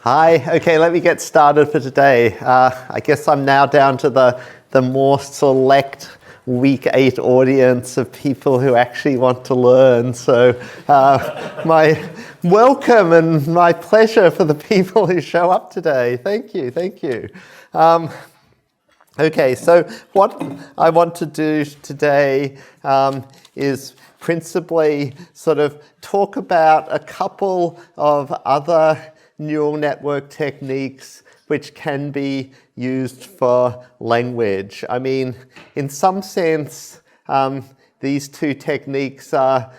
Hi, okay, let me get started for today. I guess I'm now down to the more select week 8 audience of people who actually want to learn. So my welcome and my pleasure for the people who show up today. Thank you, thank you. Okay, so what I want to do today is principally sort of talk about a couple of other neural network techniques which can be used for language. I mean, in some sense, these two techniques are,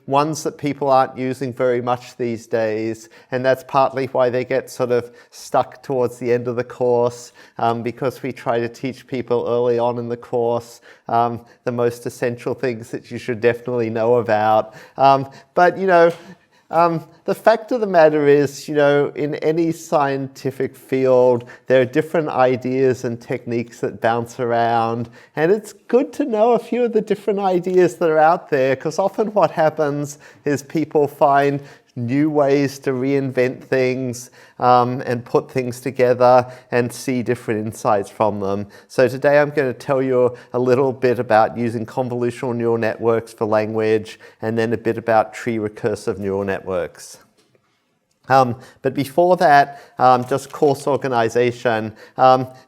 ones that people aren't using very much these days, and that's partly why they get sort of stuck towards the end of the course, because we try to teach people early on in the course the most essential things that you should definitely know about. But, you know, the fact of the matter is, you know, in any scientific field, there are different ideas and techniques that bounce around, and it's good to know a few of the different ideas that are out there, because often what happens is people find new ways to reinvent things and put things together and see different insights from them. So today I'm going to tell you a little bit about using convolutional neural networks for language, and then a bit about tree recursive neural networks. But before that, just course organization.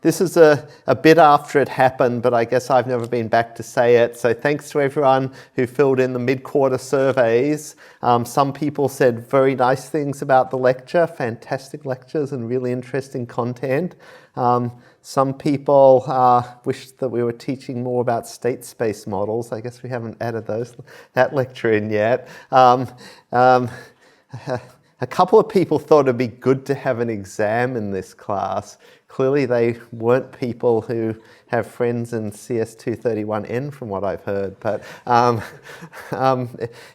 This is a bit after it happened, but I guess I've never been back to say it. So thanks to everyone who filled in the mid-quarter surveys. Some people said very nice things about the lecture, fantastic lectures and really interesting content. Some people wished that we were teaching more about state space models. I guess we haven't added that lecture in yet. A couple of people thought it'd be good to have an exam in this class. Clearly they weren't people who have friends in CS224N from what I've heard. But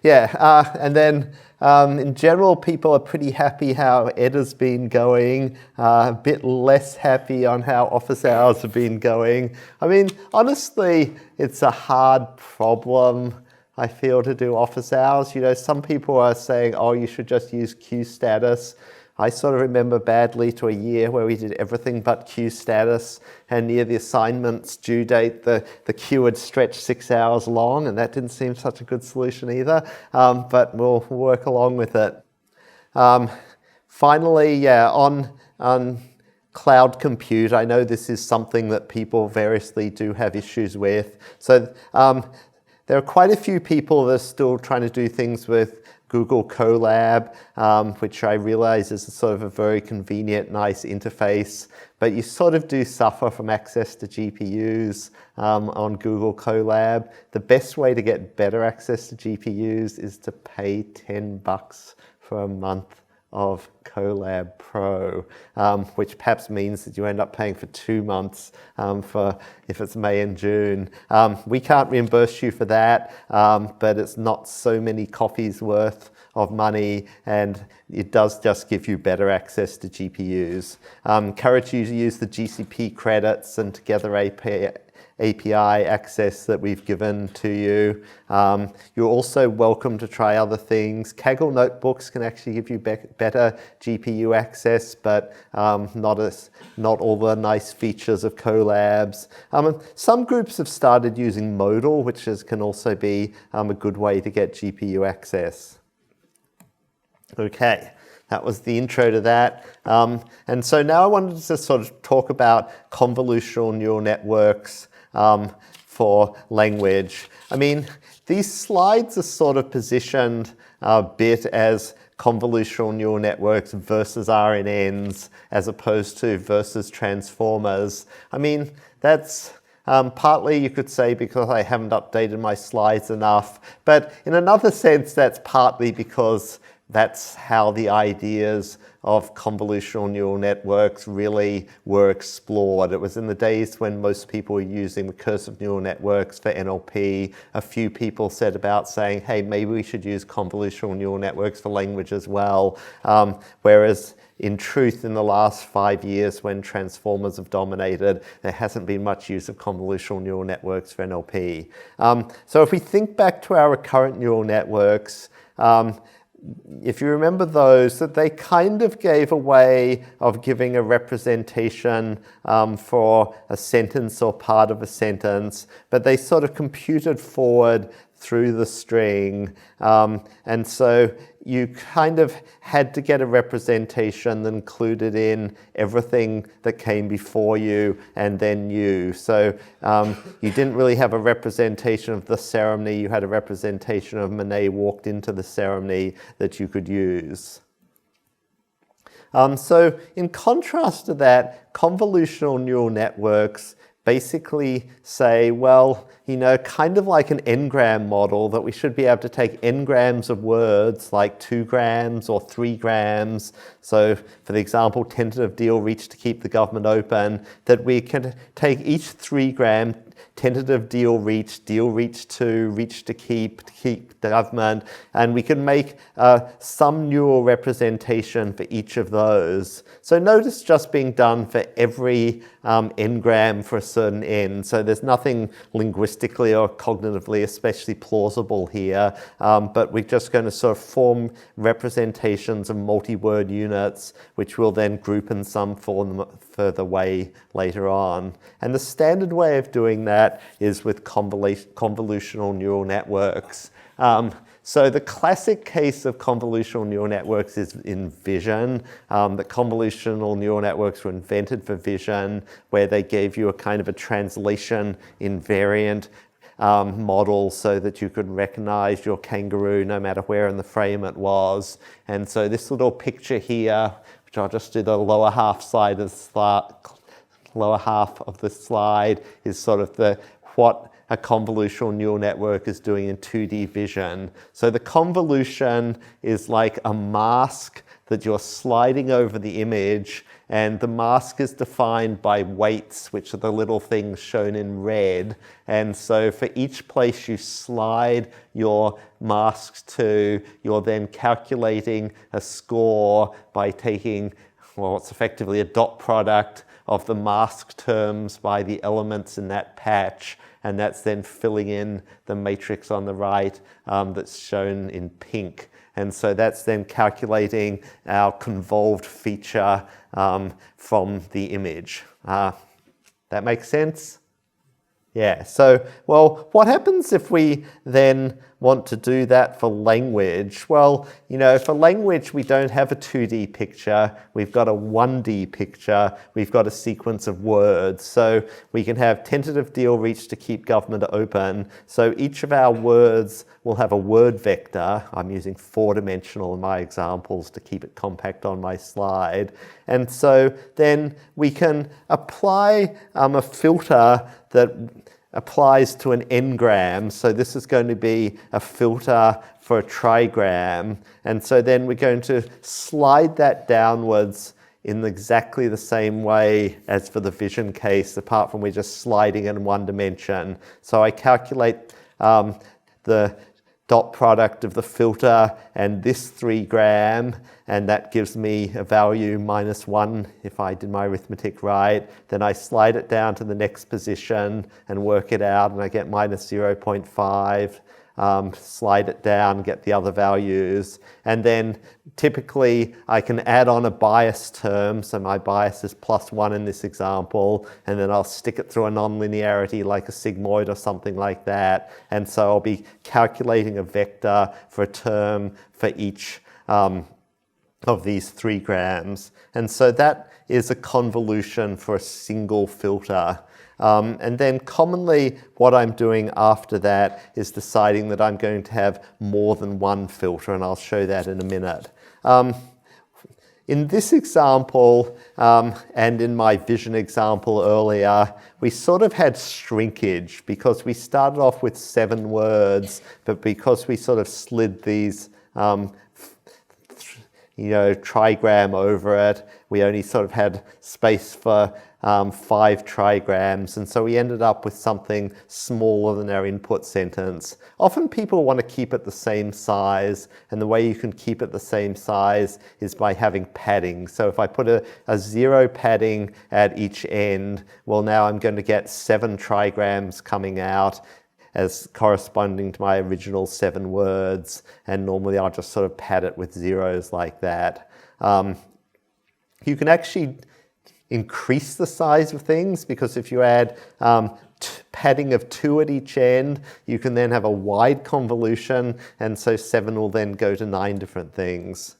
yeah, and then in general people are pretty happy how Ed has been going, a bit less happy on how office hours have been going. I mean, honestly, it's a hard problem, I feel, to do office hours. You know, some people are saying, oh, you should just use queue status. I sort of remember badly to a year where we did everything but queue status, and near the assignment's due date, the queue had stretched 6 hours long, and that didn't seem such a good solution either, but we'll work along with it. Finally, yeah, on cloud compute, I know this is something that people variously do have issues with. So there are quite a few people that are still trying to do things with Google Colab, which I realize is sort of a very convenient, nice interface, but you sort of do suffer from access to GPUs on Google Colab. The best way to get better access to GPUs is to pay $10 for a month of Colab Pro, which perhaps means that you end up paying for 2 months for if it's May and June. We can't reimburse you for that, but it's not so many coffees worth of money, and it does just give you better access to GPUs. Encourage you to use the GCP credits and Together API access that we've given to you. You're also welcome to try other things. Kaggle notebooks can actually give you better GPU access, but not all the nice features of Colabs. Some groups have started using Modal, which can also be a good way to get GPU access. Okay. That was the intro to that. And so now I wanted to sort of talk about convolutional neural networks for language. I mean, these slides are sort of positioned a bit as convolutional neural networks versus RNNs, as opposed to versus transformers. I mean, that's partly, you could say, because I haven't updated my slides enough, but in another sense, that's partly because that's how the ideas of convolutional neural networks really were explored. It was in the days when most people were using recursive neural networks for NLP. A few people set about saying, hey, maybe we should use convolutional neural networks for language as well. Whereas in truth, in the last 5 years when transformers have dominated, there hasn't been much use of convolutional neural networks for NLP. So if we think back to our recurrent neural networks, if you remember those, that they kind of gave a way of giving a representation for a sentence or part of a sentence, but they sort of computed forward through the string. And so you kind of had to get a representation that included in everything that came before you and then you. So you didn't really have a representation of the ceremony. You had a representation of Monet walked into the ceremony that you could use. So in contrast to that, convolutional neural networks basically say, well, you know, kind of like an n-gram model, that we should be able to take n grams of words, like 2 grams or 3 grams. So for the example, tentative deal reached to keep the government open, that we can take each 3 gram tentative deal reached to keep the government, and we can make some neural representation for each of those. So notice just being done for every n-gram for a certain n. So there's nothing linguistically or cognitively especially plausible here, but we're just going to sort of form representations of multi-word units, which we'll then group in some form further way later on. And the standard way of doing that is with convolutional neural networks. So the classic case of convolutional neural networks is in vision. The convolutional neural networks were invented for vision, where they gave you a kind of a translation invariant model so that you could recognize your kangaroo no matter where in the frame it was. And so this little picture here, which I'll just do the lower half side of the slide, is sort of what a convolutional neural network is doing in 2D vision. So the convolution is like a mask that you're sliding over the image, and the mask is defined by weights, which are the little things shown in red. And so for each place you slide your mask to, you're then calculating a score by taking, well, it's effectively a dot product of the mask terms by the elements in that patch, and that's then filling in the matrix on the right that's shown in pink. And so that's then calculating our convolved feature from the image. That makes sense? Yeah, so, well, what happens if we then want to do that for language? Well, you know, for language, we don't have a 2D picture. We've got a 1D picture. We've got a sequence of words. So we can have tentative deal reached to keep government open. So each of our words will have a word vector. I'm using 4-dimensional in my examples to keep it compact on my slide. And so then we can apply a filter that applies to an n-gram. So this is going to be a filter for a trigram. And so then we're going to slide that downwards in exactly the same way as for the vision case, apart from we're just sliding in 1 dimension. So I calculate the dot product of the filter and this 3 gram, and that gives me a value -1 if I did my arithmetic right. Then I slide it down to the next position and work it out, and I get -0.5. Slide it down, get the other values. And then typically I can add on a bias term. So my bias is +1 in this example, and then I'll stick it through a nonlinearity like a sigmoid or something like that. And so I'll be calculating a vector for a term for each of these 3 grams. And so that is a convolution for a single filter. And then commonly what I'm doing after that is deciding that I'm going to have more than 1 filter, and I'll show that in a minute. In this example, and in my vision example earlier, we sort of had shrinkage because we started off with 7 words, but because we sort of slid these trigram over it, we only sort of had space for 5 trigrams, and so we ended up with something smaller than our input sentence. Often people want to keep it the same size, and the way you can keep it the same size is by having padding. So if I put a 0 padding at each end, well, now I'm going to get 7 trigrams coming out. as corresponding to my original 7 words, and normally I'll just sort of pad it with zeros like that. You can actually increase the size of things, because if you add padding of 2 at each end, you can then have a wide convolution, and so 7 will then go to 9 different things.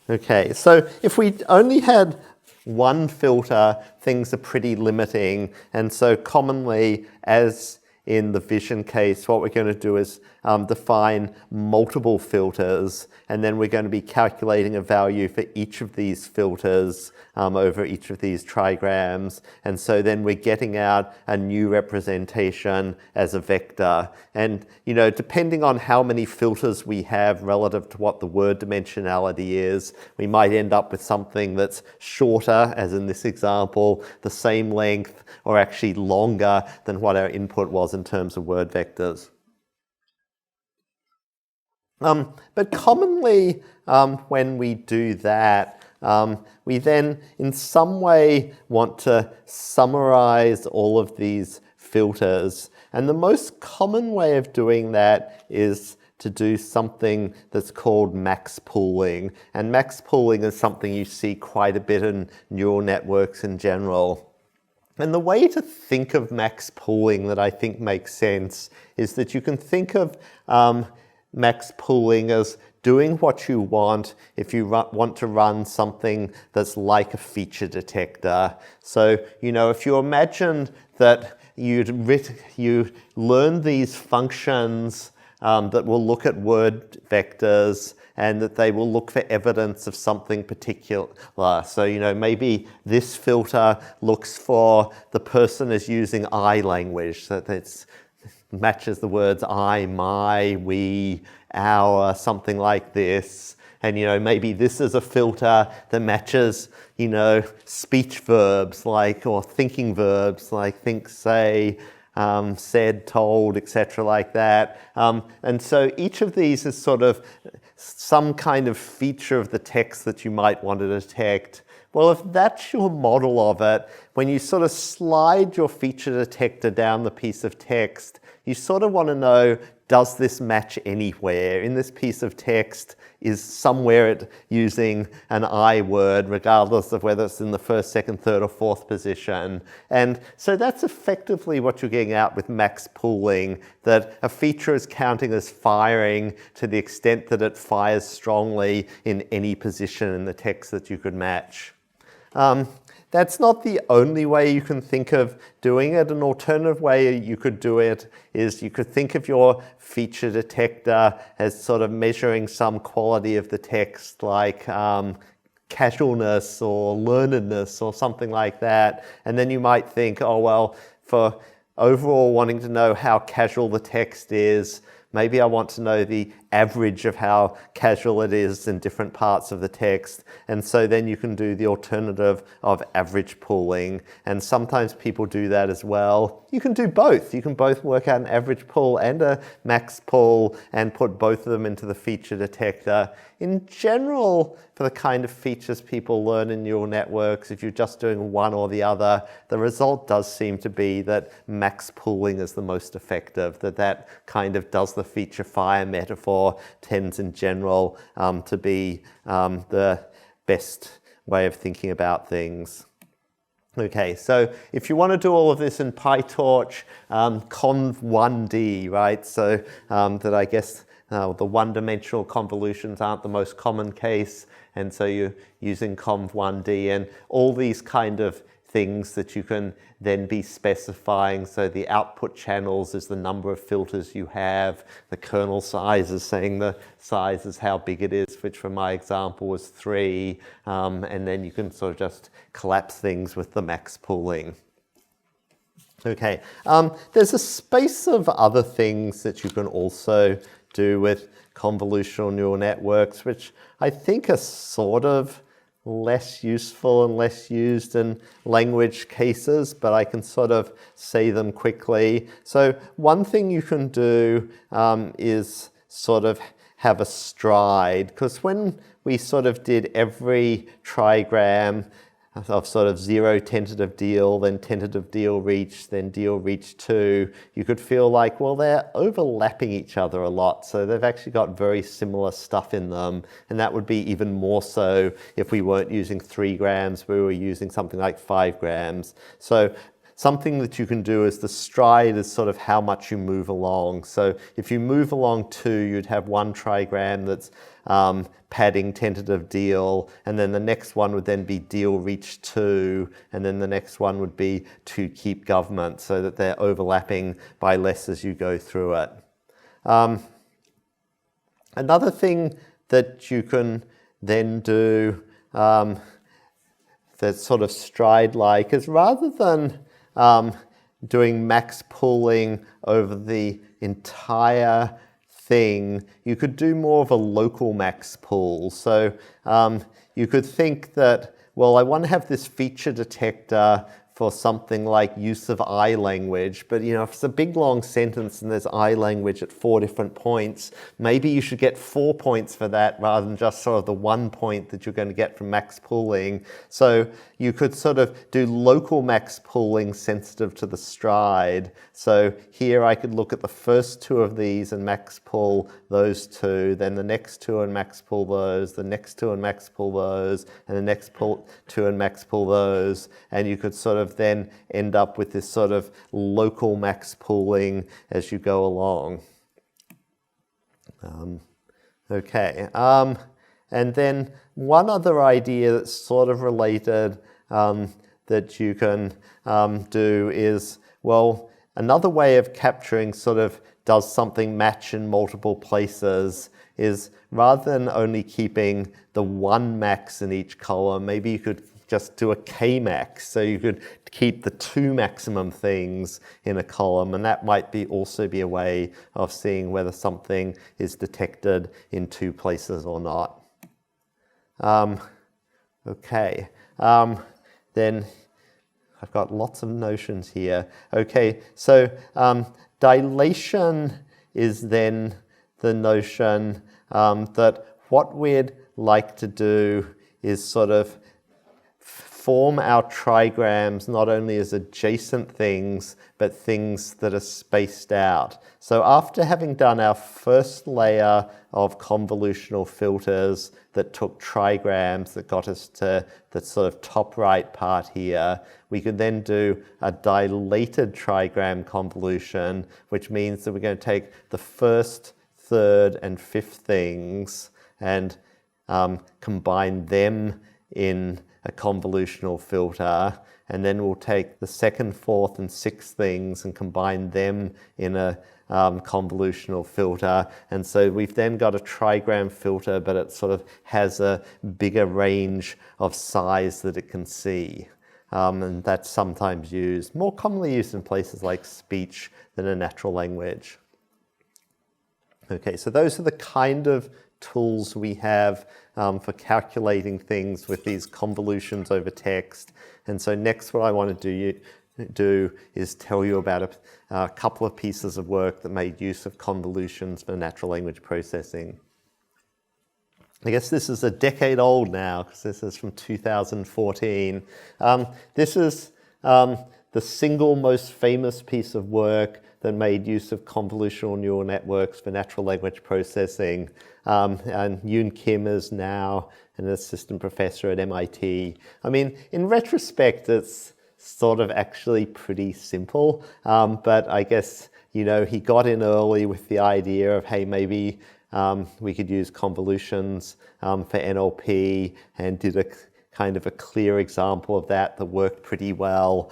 Okay, so if we only had one filter, things are pretty limiting, and so commonly, as in the vision case, what we're going to do is define multiple filters, and then we're going to be calculating a value for each of these filters over each of these trigrams. And so then we're getting out a new representation as a vector. And, depending on how many filters we have relative to what the word dimensionality is, we might end up with something that's shorter, as in this example, the same length, or actually longer than what our input was in terms of word vectors. But commonly, when we do that, we then in some way want to summarize all of these filters. And the most common way of doing that is to do something that's called max pooling. And max pooling is something you see quite a bit in neural networks in general. And the way to think of max pooling that I think makes sense is that you can think of max pooling as doing what you want if you want to run something that's like a feature detector. So, if you imagine that you learn these functions that will look at word vectors, and that they will look for evidence of something particular. So, maybe this filter looks for the person is using I language, so that matches the words I, my, we, our, something like this. And, maybe this is a filter that matches, speech verbs or thinking verbs like think, say, said, told, etc. like that. And so each of these is sort of some kind of feature of the text that you might want to detect. Well, if that's your model of it, when you sort of slide your feature detector down the piece of text, you sort of want to know, does this match anywhere? In this piece of text, is somewhere it using an I word, regardless of whether it's in the first, second, third, or fourth position. And so that's effectively what you're getting out with max pooling, that a feature is counting as firing to the extent that it fires strongly in any position in the text that you could match. That's not the only way you can think of doing it. An alternative way you could do it is you could think of your feature detector as sort of measuring some quality of the text, like casualness or learnedness or something like that. And then you might think, oh, well, for overall wanting to know how casual the text is, maybe I want to know the average of how casual it is in different parts of the text. And so then you can do the alternative of average pooling. And sometimes people do that as well. You can do both. You can both work out an average pool and a max pool and put both of them into the feature detector. In general, for the kind of features people learn in neural networks, if you're just doing one or the other, the result does seem to be that max pooling is the most effective, that kind of does the feature fire metaphor tends in general to be the best way of thinking about things. Okay, so if you want to do all of this in PyTorch, conv1d, right? So that I guess the one-dimensional convolutions aren't the most common case, and so you're using conv1d and all these kind of things that you can then be specifying. So the output channels is the number of filters you have. The kernel size is saying the size is how big it is, which for my example was 3. And then you can sort of just collapse things with the max pooling. Okay, there's a space of other things that you can also do with convolutional neural networks, which I think are sort of less useful and less used in language cases, but I can sort of say them quickly. So one thing you can do is sort of have a stride, because when we sort of did every trigram of sort of 0 tentative deal, then tentative deal reach, then deal reach 2, you could feel like, well, they're overlapping each other a lot. So they've actually got very similar stuff in them. And that would be even more so if we weren't using 3 grams, we were using something like 5 grams. So something that you can do is the stride is sort of how much you move along. So if you move along 2, you'd have 1 trigram that's padding tentative deal, and then the next one would then be deal reach 2, and then the next one would be to keep government, so that they're overlapping by less as you go through it. Another thing that you can then do that's sort of stride-like is rather than doing max pooling over the entire thing, you could do more of a local max pool. So you could think that, well, I want to have this feature detector for something like use of I language, but if it's a big long sentence and there's I language at 4 different points, maybe you should get 4 points for that rather than just sort of the 1 point that you're going to get from max pooling. So you could sort of do local max pooling sensitive to the stride. So here I could look at the first 2 of these and max pool those 2, then the next 2 and max pool those, the next 2 and max pool those, and the next 2 and max pool those, and you could sort of then end up with this sort of local max pooling as you go along. Okay, and then one other idea that's sort of related that you can do is, well, another way of capturing sort of does something match in multiple places is rather than only keeping the 1 max in each column, maybe you could just do a K-max, so you could keep the 2 maximum things in a column, and that might also be a way of seeing whether something is detected in 2 places or not. Okay, then I've got lots of notions here. Okay, so dilation is then the notion that what we'd like to do is sort of form our trigrams not only as adjacent things, but things that are spaced out. So after having done our first layer of convolutional filters that took trigrams that got us to the sort of top right part here, we could then do a dilated trigram convolution, which means that we're going to take the first, third, and fifth things and combine them in a convolutional filter, and then we'll take the second, fourth, and sixth things and combine them in a convolutional filter. And so we've then got a trigram filter, but it sort of has a bigger range of size that it can see. And that's sometimes used, more commonly used in places like speech than in natural language. Okay, so those are the kind of tools we have for calculating things with these convolutions over text. And so next what I want to do is tell you about a couple of pieces of work that made use of convolutions for natural language processing. I guess this is a decade old now, because this is from 2014. This is the single most famous piece of work that made use of convolutional neural networks for natural language processing. And Yoon Kim is now an assistant professor at MIT. I mean, in retrospect, it's sort of actually pretty simple, but I guess, he got in early with the idea of, hey, maybe we could use convolutions for NLP, and did a kind of a clear example of that worked pretty well.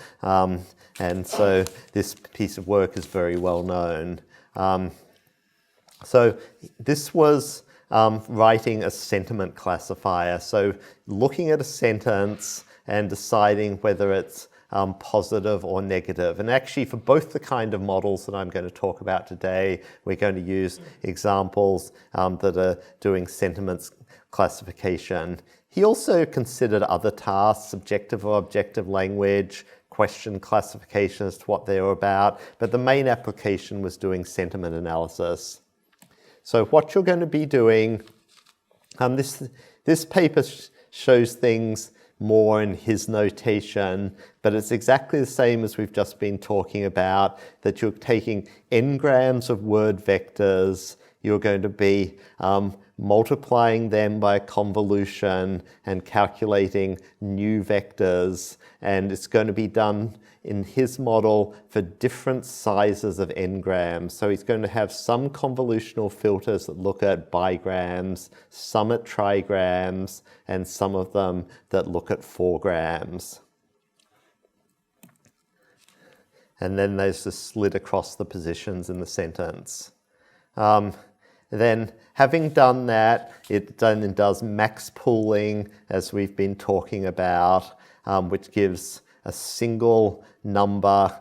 And so this piece of work is very well known. So this was writing a sentiment classifier. So looking at a sentence and deciding whether it's positive or negative. And actually for both the kind of models that I'm going to talk about today, we're going to use examples that are doing sentiments classification. He also considered other tasks, subjective or objective language, question classification as to what they were about, but the main application was doing sentiment analysis. So what you're going to be doing, this paper shows things more in his notation, but it's exactly the same as we've just been talking about, that you're taking n-grams of word vectors, you're going to be multiplying them by a convolution and calculating new vectors, and it's going to be done in his model for different sizes of n-grams. So he's going to have some convolutional filters that look at bigrams, some at trigrams, and some of them that look at 4 grams. And then there's the slit across the positions in the sentence. Then, having done that, it then does max pooling, as we've been talking about, which gives a single number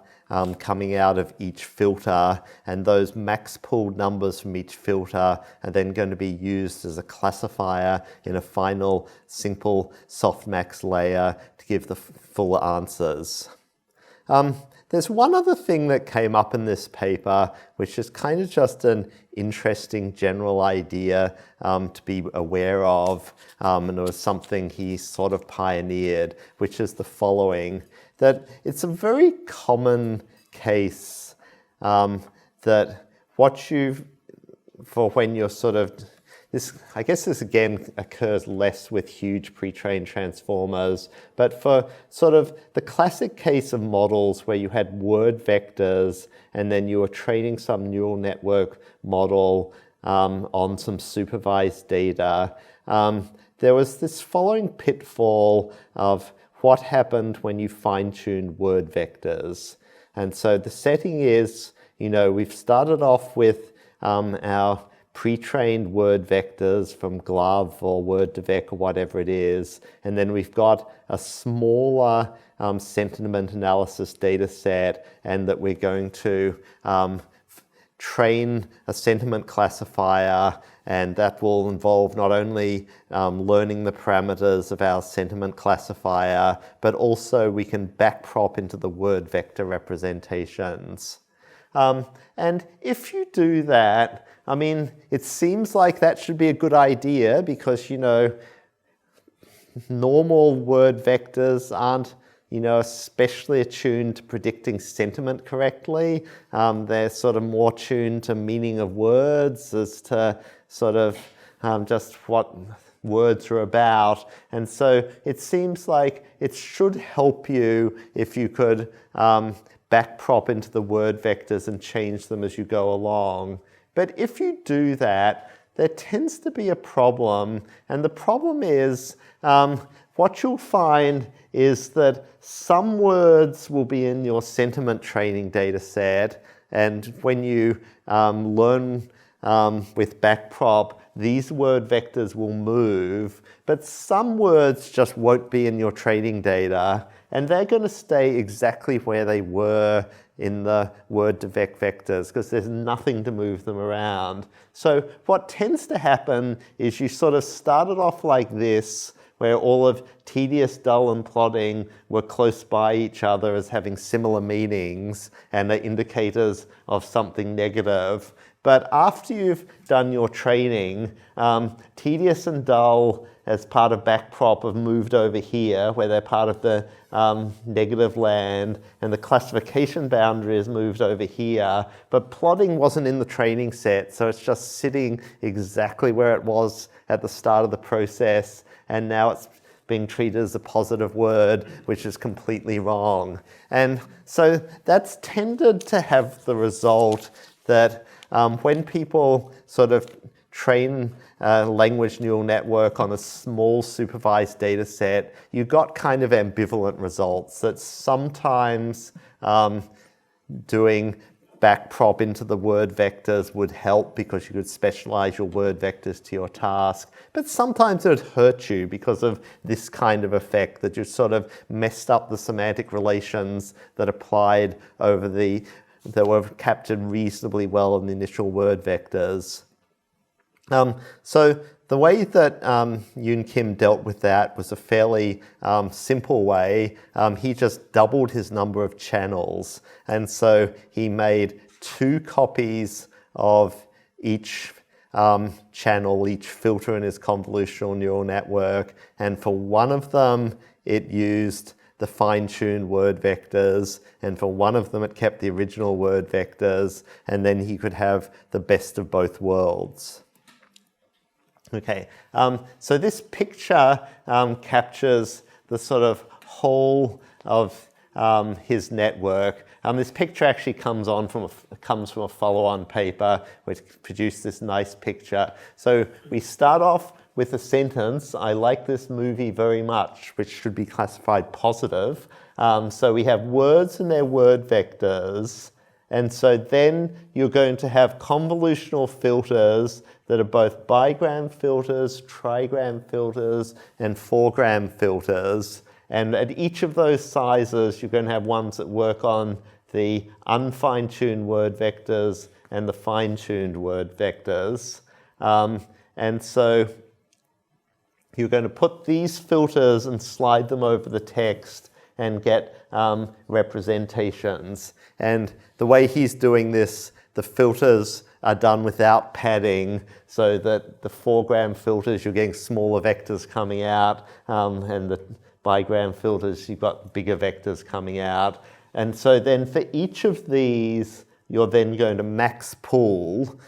coming out of each filter, and those max pooled numbers from each filter are then going to be used as a classifier in a final simple softmax layer to give the full answers. There's one other thing that came up in this paper, which is kind of just an interesting general idea to be aware of, and it was something he sort of pioneered, which is the following, that it's a very common case that when you're sort of, I guess this again occurs less with huge pre-trained transformers, but for sort of the classic case of models where you had word vectors and then you were training some neural network model on some supervised data, there was this following pitfall of what happened when you fine-tuned word vectors. And so the setting is, we've started off with our pre-trained word vectors from GloVe or Word2Vec or whatever it is, and then we've got a smaller sentiment analysis data set, and that we're going to train a sentiment classifier, and that will involve not only learning the parameters of our sentiment classifier, but also we can backprop into the word vector representations. And if you do that, it seems like that should be a good idea because, normal word vectors aren't, especially attuned to predicting sentiment correctly. They're sort of more tuned to meaning of words as to sort of just what words are about. And so it seems like it should help you if you could backprop into the word vectors and change them as you go along. But if you do that, there tends to be a problem, and the problem is what you'll find is that some words will be in your sentiment training data set, and when you learn with backprop, these word vectors will move, but some words just won't be in your training data, and they're going to stay exactly where they were in the Word2Vec vectors because there's nothing to move them around. So what tends to happen is you sort of started off like this, where all of tedious, dull, and plodding were close by each other as having similar meanings and are indicators of something negative. But after you've done your training, tedious and dull as part of backprop have moved over here, where they're part of the negative land, and the classification boundary has moved over here. But plodding wasn't in the training set, so it's just sitting exactly where it was at the start of the process, and now it's being treated as a positive word, which is completely wrong. And so that's tended to have the result that when people sort of train a language neural network on a small supervised data set, you got kind of ambivalent results that sometimes doing backprop into the word vectors would help because you could specialize your word vectors to your task. But sometimes it would hurt you because of this kind of effect that you sort of messed up the semantic relations that applied over that were captured reasonably well in the initial word vectors. So the way that Yoon Kim dealt with that was a fairly simple way. He just doubled his number of channels. And so he made 2 copies of each channel each filter in his convolutional neural network, and for one of them it used the fine-tuned word vectors, and for one of them it kept the original word vectors, and then he could have the best of both worlds. Okay, so this picture captures the sort of whole of his network. This picture actually comes from a follow-on paper which produced this nice picture. So we start off with a sentence, "I like this movie very much," which should be classified positive. So we have words and their word vectors. And so then you're going to have convolutional filters that are both bigram filters, trigram filters, and fourgram filters. And at each of those sizes, you're going to have ones that work on the unfine-tuned word vectors and the fine-tuned word vectors. And so you're going to put these filters and slide them over the text and get representations. And the way he's doing this, the filters are done without padding, so that the fourgram filters, you're getting smaller vectors coming out, and the bigram filters, you've got bigger vectors coming out. And so then for each of these, you're then going to max pool.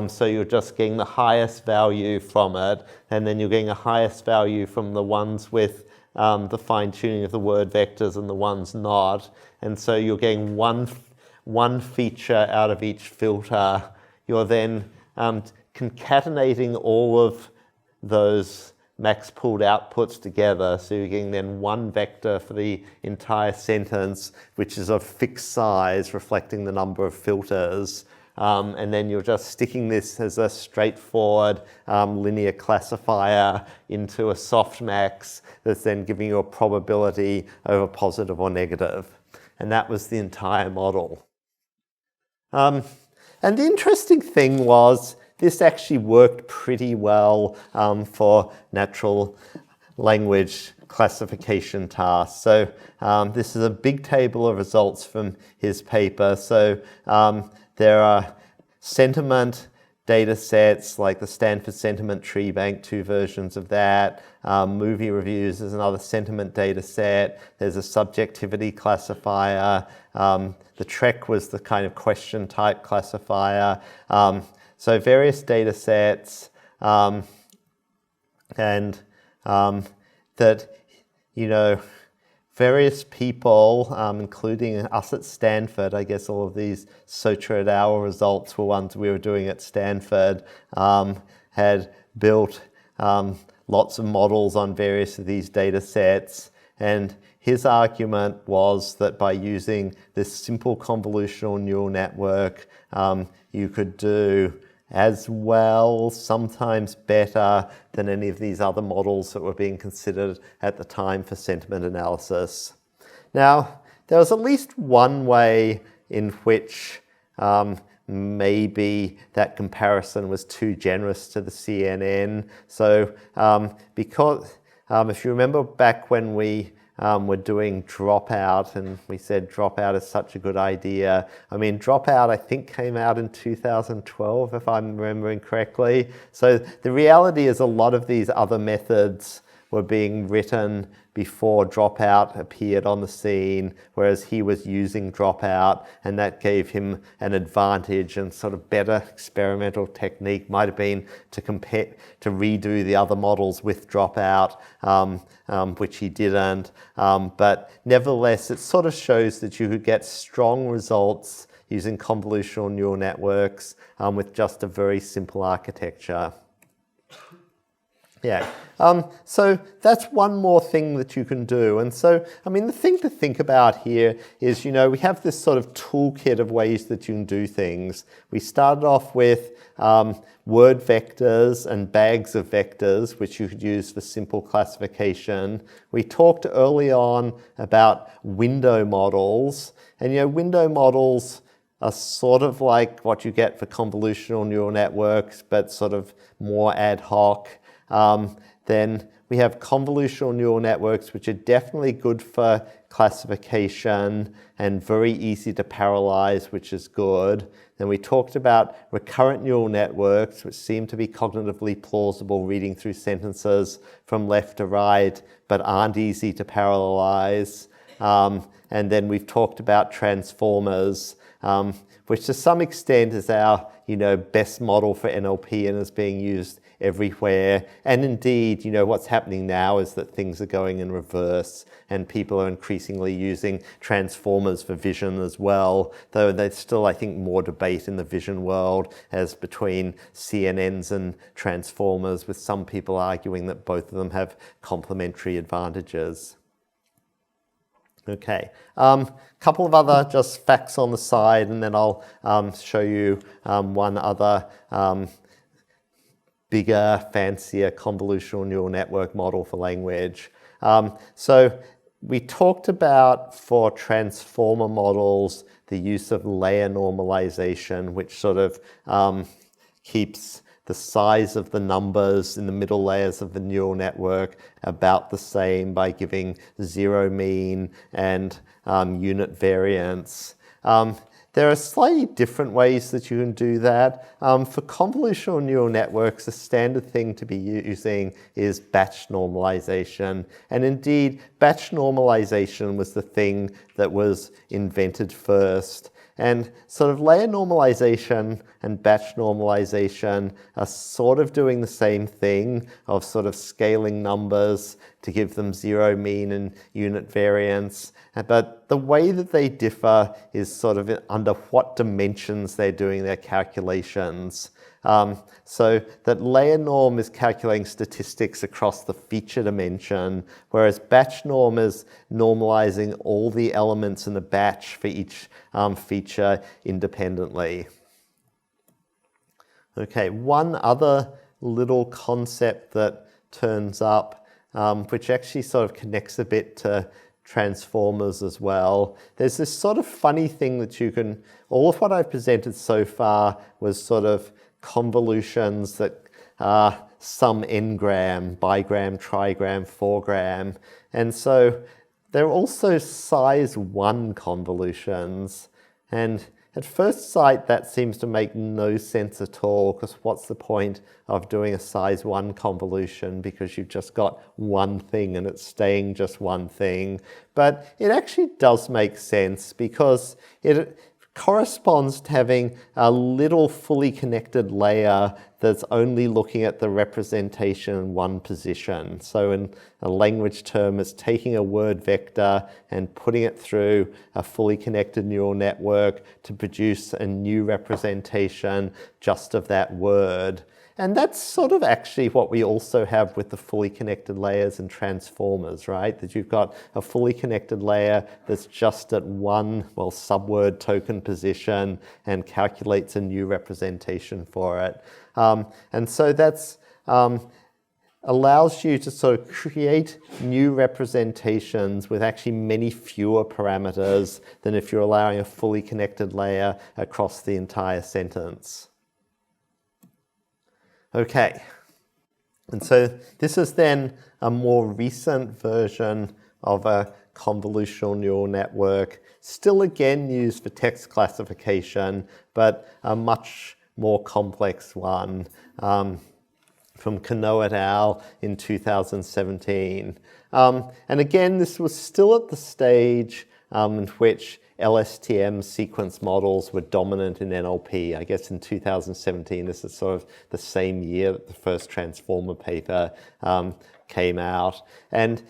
So you're just getting the highest value from it, and then you're getting the highest value from the ones with the fine-tuning of the word vectors and the ones not. And so you're getting one feature out of each filter. You're then concatenating all of those max pooled outputs together. So you're getting then one vector for the entire sentence, which is of fixed size, reflecting the number of filters. And then you're just sticking this as a straightforward linear classifier into a softmax that's then giving you a probability over positive or negative. And that was the entire model. And the interesting thing was this actually worked pretty well for natural language classification tasks. So this is a big table of results from his paper. So there are sentiment data sets like the Stanford Sentiment Tree Bank, 2 versions of that. Movie reviews is another sentiment data set. There's a subjectivity classifier. The TREC was the kind of question type classifier. So various data sets, and that, you know, various people, including us at Stanford, I guess all of these Sotra et al. Results were ones we were doing at Stanford, had built lots of models on various of these data sets. And his argument was that by using this simple convolutional neural network, you could do as well, sometimes better, than any of these other models that were being considered at the time for sentiment analysis. Now, there was at least one way in which maybe that comparison was too generous to the CNN. So because if you remember back when we were doing dropout, and we said dropout is such a good idea. I mean, dropout I think came out in 2012, if I'm remembering correctly. So the reality is a lot of these other methods were being written before dropout appeared on the scene, whereas he was using dropout, and that gave him an advantage, and sort of better experimental technique might have been to redo the other models with dropout, which he didn't. But nevertheless, it sort of shows that you could get strong results using convolutional neural networks with just a very simple architecture. Yeah, so that's one more thing that you can do. And so, I mean, the thing to think about here is, you know, we have this sort of toolkit of ways that you can do things. We started off with word vectors and bags of vectors, which you could use for simple classification. We talked early on about window models. And, you know, window models are sort of like what you get for convolutional neural networks, but sort of more ad hoc. Then We have convolutional neural networks, which are definitely good for classification and very easy to parallelize, which is good. Then we talked about recurrent neural networks, which seem to be cognitively plausible, reading through sentences from left to right, but aren't easy to parallelize. And then we've talked about transformers, which to some extent is our best model for NLP and is being used everywhere. And indeed, what's happening now is that things are going in reverse and people are increasingly using transformers for vision as well, though there's still, I think, more debate in the vision world as between CNNs and transformers, with some people arguing that both of them have complementary advantages. Okay, couple of other just facts on the side, and then I'll show you one other bigger, fancier convolutional neural network model for language. So we talked about, for transformer models, the use of layer normalization, which sort of keeps the size of the numbers in the middle layers of the neural network about the same by giving zero mean and unit variance. There are slightly different ways that you can do that. For convolutional neural networks, a standard thing to be using is batch normalization. And indeed, batch normalization was the thing that was invented first. And sort of layer normalization and batch normalization are sort of doing the same thing of sort of scaling numbers to give them zero mean and unit variance. But the way that they differ is sort of under what dimensions they're doing their calculations. So that layer norm is calculating statistics across the feature dimension, whereas batch norm is normalizing all the elements in the batch for each feature independently. Okay, one other little concept that turns up, which actually sort of connects a bit to transformers as well. There's this sort of funny thing that you can, all of what I've presented so far was sort of convolutions that are some n-gram, bigram, trigram, 4-gram. And so they're also size 1 convolutions. And at first sight, that seems to make no sense at all, because what's the point of doing a size 1 convolution, because you've just got one thing and it's staying just one thing. But it actually does make sense, because it corresponds to having a little fully connected layer that's only looking at the representation in one position. So in a language term, it's taking a word vector and putting it through a fully connected neural network to produce a new representation just of that word. And that's sort of actually what we also have with the fully connected layers and transformers, right? That you've got a fully connected layer that's just at one, subword token position and calculates a new representation for it. And so that's allows you to sort of create new representations with actually many fewer parameters than if you're allowing a fully connected layer across the entire sentence. Okay, and so this is then a more recent version of a convolutional neural network, still again used for text classification, but a much more complex one, from Conneau et al. In 2017. And again, this was still at the stage in which LSTM sequence models were dominant in NLP. I guess in 2017, this is sort of the same year that the first transformer paper came out. And,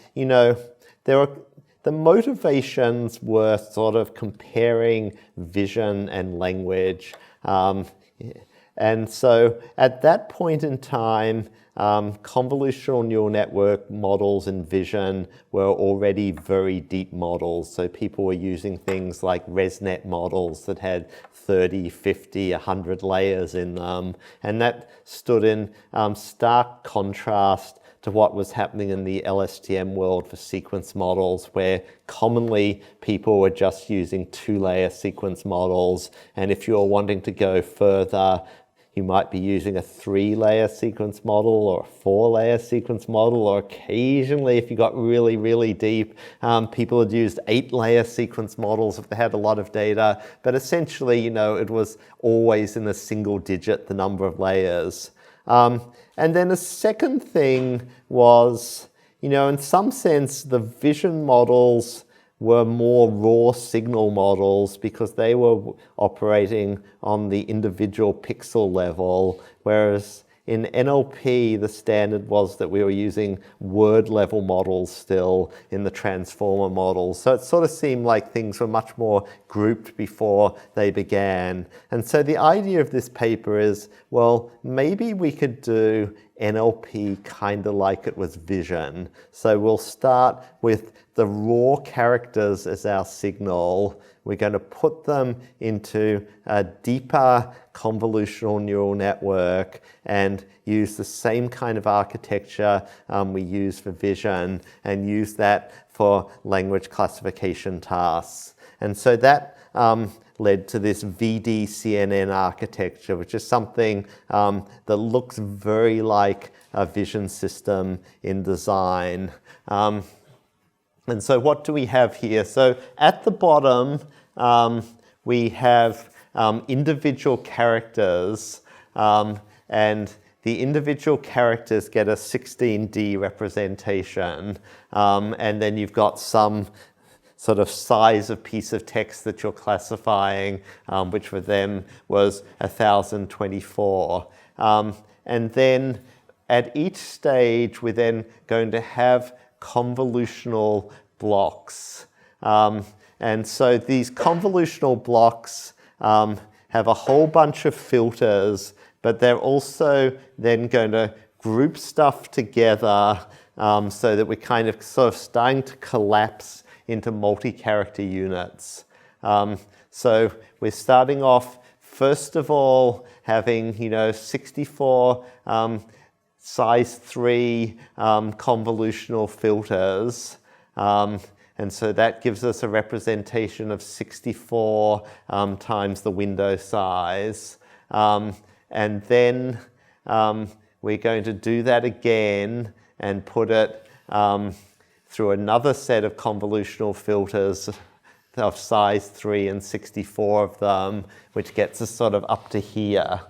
the motivations were sort of comparing vision and language. And so at that point in time, convolutional neural network models in vision were already very deep models. So people were using things like ResNet models that had 30, 50, 100 layers in them. And that stood in stark contrast to what was happening in the LSTM world for sequence models, where commonly people were just using 2-layer sequence models. And if you were wanting to go further, you might be using a 3-layer sequence model or a 4-layer sequence model, or occasionally, if you got really, really deep, people had used 8-layer sequence models if they had a lot of data. But essentially, it was always in a single digit, the number of layers. And then a second thing was, in some sense, the vision models were more raw signal models because they were operating on the individual pixel level, whereas in NLP, the standard was that we were using word level models still in the transformer models. So it sort of seemed like things were much more grouped before they began. And so the idea of this paper is, well, maybe we could do NLP kind of like it was vision. So we'll start with the raw characters as our signal. We're going to put them into a deeper convolutional neural network and use the same kind of architecture we use for vision and use that for language classification tasks. And so that led to this VD-CNN architecture, which is something that looks very like a vision system in design. And so what do we have here? So at the bottom, we have individual characters, and the individual characters get a 16D representation, and then you've got some sort of size of piece of text that you're classifying, which for them was 1024. And then at each stage, we're then going to have convolutional blocks. And so these convolutional blocks have a whole bunch of filters, but they're also then going to group stuff together so that we're kind of sort of starting to collapse into multi-character units. So we're starting off, first of all, having 64 size 3 convolutional filters. And so that gives us a representation of 64 times the window size. And then we're going to do that again and put it through another set of convolutional filters of size 3 and 64 of them, which gets us sort of up to here.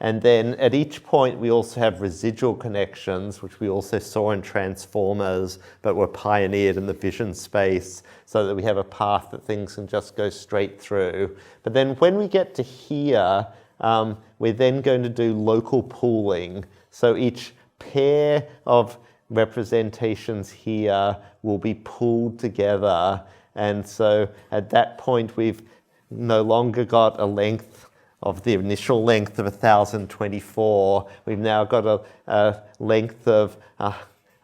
And then at each point, we also have residual connections, which we also saw in transformers, but were pioneered in the vision space so that we have a path that things can just go straight through. But then when we get to here, we're then going to do local pooling. So each pair of representations here will be pooled together. And so at that point, we've no longer got a length of the initial length of 1024. We've now got a length of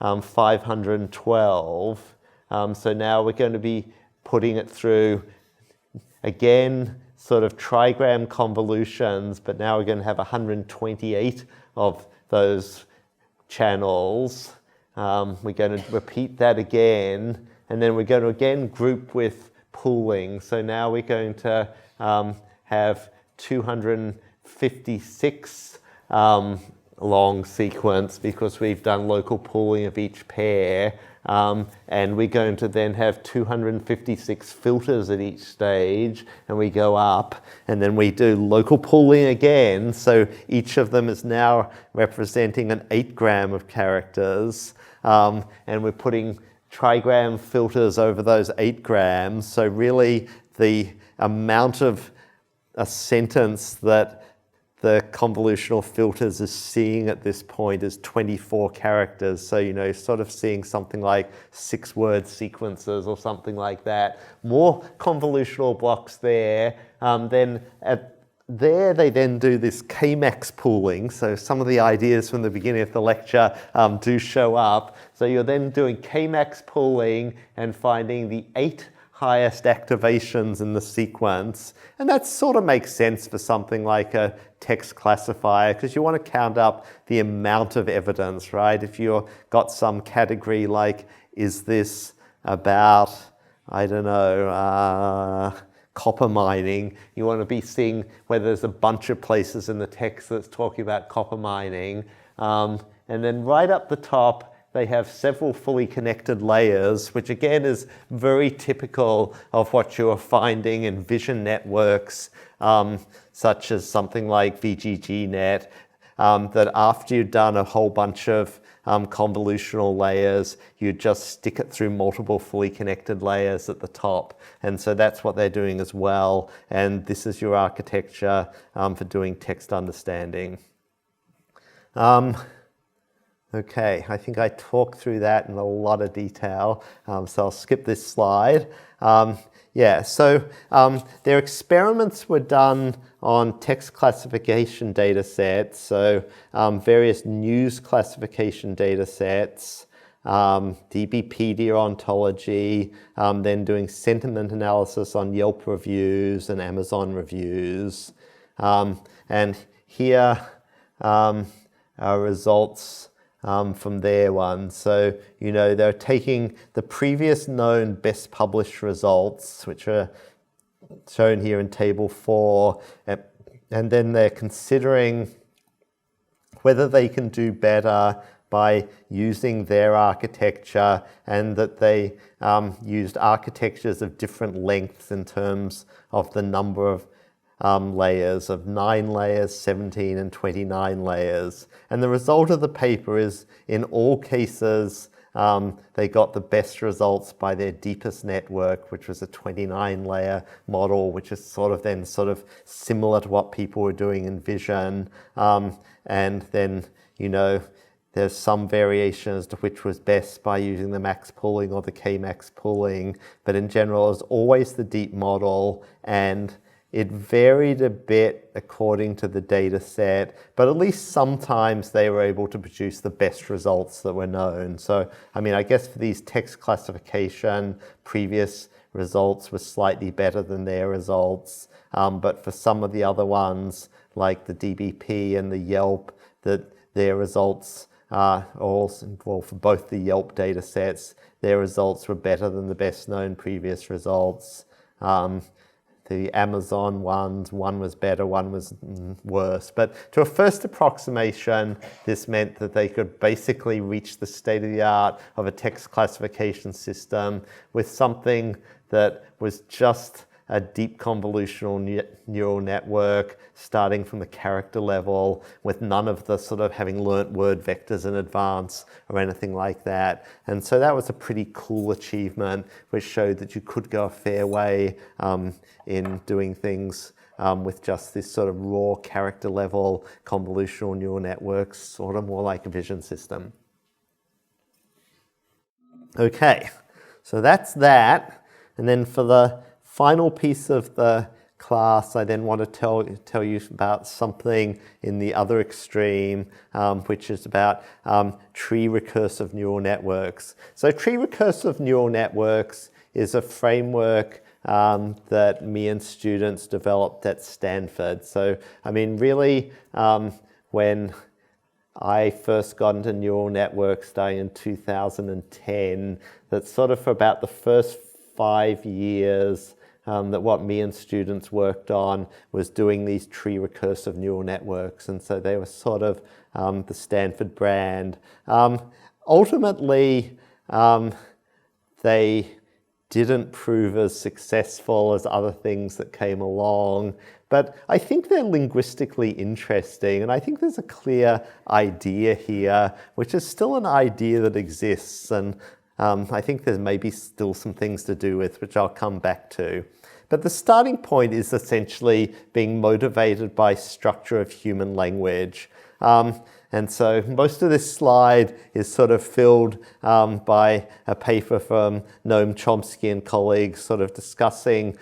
512. So now we're going to be putting it through, again, sort of trigram convolutions, but now we're going to have 128 of those channels. We're going to repeat that again, and then we're going to again group with pooling. So now we're going to have 256 long sequence because we've done local pooling of each pair. And we're going to then have 256 filters at each stage, and we go up, and then we do local pooling again. So each of them is now representing an 8 gram of characters, and we're putting trigram filters over those 8 grams. So really the amount of a sentence that the convolutional filters is seeing at this point is 24 characters. So, sort of seeing something like 6-word sequences or something like that. More convolutional blocks there. Then there they then do this K-max pooling. So some of the ideas from the beginning of the lecture do show up. So you're then doing K-max pooling and finding the 8 highest activations in the sequence. And that sort of makes sense for something like a text classifier, because you want to count up the amount of evidence, right? If you've got some category like, is this about, I don't know, copper mining, you want to be seeing whether there's a bunch of places in the text that's talking about copper mining. And then right up the top, they have several fully connected layers, which again is very typical of what you're finding in vision networks, such as something like VGGNet, that after you've done a whole bunch of convolutional layers, you just stick it through multiple fully connected layers at the top. And so that's what they're doing as well. And this is your architecture for doing text understanding. Okay, I think I talked through that in a lot of detail, so I'll skip this slide. Their experiments were done on text classification data sets, so various news classification data sets, DBpedia ontology, then doing sentiment analysis on Yelp reviews and Amazon reviews. And here are results from their one. So, they're taking the previous known best published results, which are shown here in table 4, and then they're considering whether they can do better by using their architecture, and that they used architectures of different lengths in terms of the number of layers, of 9 layers, 17 and 29 layers. And the result of the paper is, in all cases, they got the best results by their deepest network, which was a 29-layer model, which is sort of similar to what people were doing in vision. And then, there's some variation as to which was best by using the max pooling or the K-max pooling. But in general, it was always the deep model, and it varied a bit according to the data set, but at least sometimes they were able to produce the best results that were known. So, I guess for these text classification, previous results were slightly better than their results. But for some of the other ones, like the DBP and the Yelp, their results for both the Yelp data sets, their results were better than the best known previous results. The Amazon ones, one was better, one was worse. But to a first approximation, this meant that they could basically reach the state of the art of a text classification system with something that was just a deep convolutional neural network starting from the character level, with none of the sort of having learnt word vectors in advance or anything like that. And so that was a pretty cool achievement, which showed that you could go a fair way in doing things with just this sort of raw character level convolutional neural networks, sort of more like a vision system. Okay, so that's that. And then for the final piece of the class, I then want to tell you about something in the other extreme, which is about tree recursive neural networks. So tree recursive neural networks is a framework that me and students developed at Stanford. So, really, when I first got into neural networks starting in 2010, that sort of for about the first 5 years, that what me and students worked on was doing these tree recursive neural networks. And so they were sort of the Stanford brand. Ultimately, they didn't prove as successful as other things that came along. But I think they're linguistically interesting, and I think there's a clear idea here, which is still an idea that exists, and I think there's maybe still some things to do with, which I'll come back to. But the starting point is essentially being motivated by structure of human language. And so most of this slide is sort of filled by a paper from Noam Chomsky and colleagues sort of discussing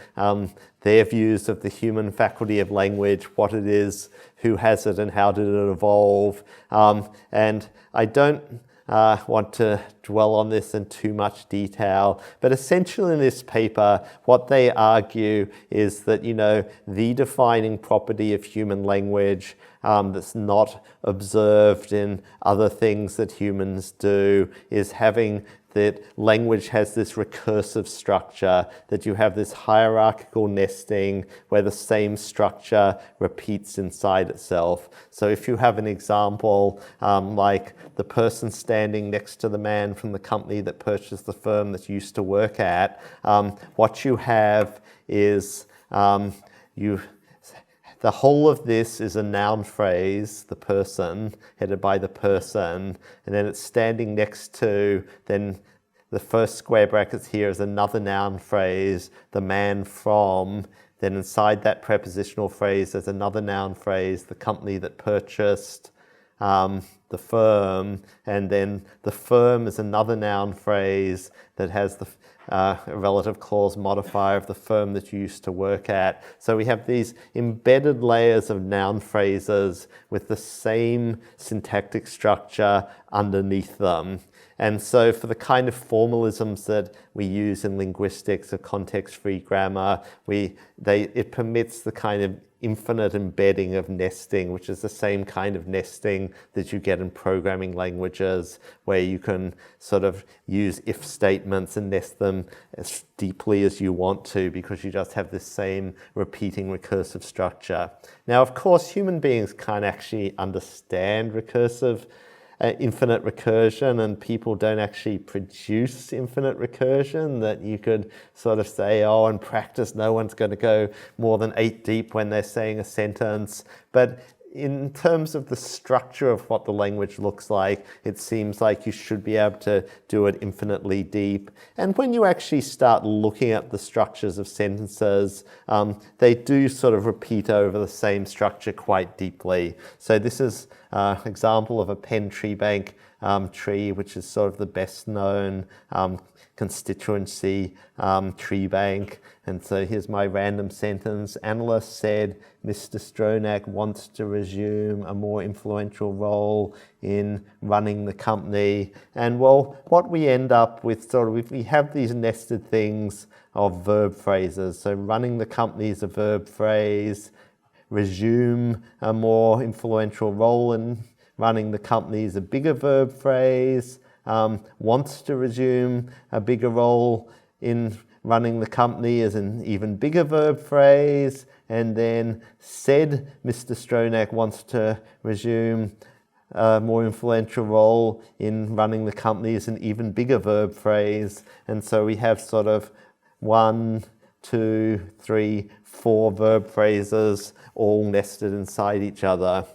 their views of the human faculty of language, what it is, who has it, and how did it evolve. And I don't want to dwell on this in too much detail, but essentially in this paper, what they argue is that, the defining property of human language that's not observed in other things that humans do is having that language has this recursive structure, that you have this hierarchical nesting where the same structure repeats inside itself. So if you have an example like the person standing next to the man from the company that purchased the firm that you used to work at, what you have is the whole of this is a noun phrase, the person, headed by the person, and then it's standing next to, then the first square brackets here is another noun phrase, the man from, then inside that prepositional phrase there's another noun phrase, the company that purchased the firm, and then the firm is another noun phrase that has the a relative clause modifier of the firm that you used to work at. So we have these embedded layers of noun phrases with the same syntactic structure underneath them. And so for the kind of formalisms that we use in linguistics of context-free grammar, it permits the kind of infinite embedding of nesting, which is the same kind of nesting that you get in programming languages, where you can sort of use if statements and nest them as deeply as you want to, because you just have this same repeating recursive structure. Now, of course, human beings can't actually understand infinite recursion, and people don't actually produce infinite recursion that you could sort of say, oh, in practice no one's going to go more than 8 deep when they're saying a sentence. But in terms of the structure of what the language looks like, it seems like you should be able to do it infinitely deep. And when you actually start looking at the structures of sentences, they do sort of repeat over the same structure quite deeply. So this is an example of a pen treebank tree, which is sort of the best known constituency treebank. And so here's my random sentence. Analyst said Mr. Stronach wants to resume a more influential role in running the company. And well, what we end up with sort of, we have these nested things of verb phrases. So running the company is a verb phrase. Resume a more influential role in running the company is a bigger verb phrase. Wants to resume a bigger role in running the company is an even bigger verb phrase. And then said Mr. Stronach wants to resume a more influential role in running the company is an even bigger verb phrase. And so we have sort of 1, 2, 3, 4 verb phrases all nested inside each other.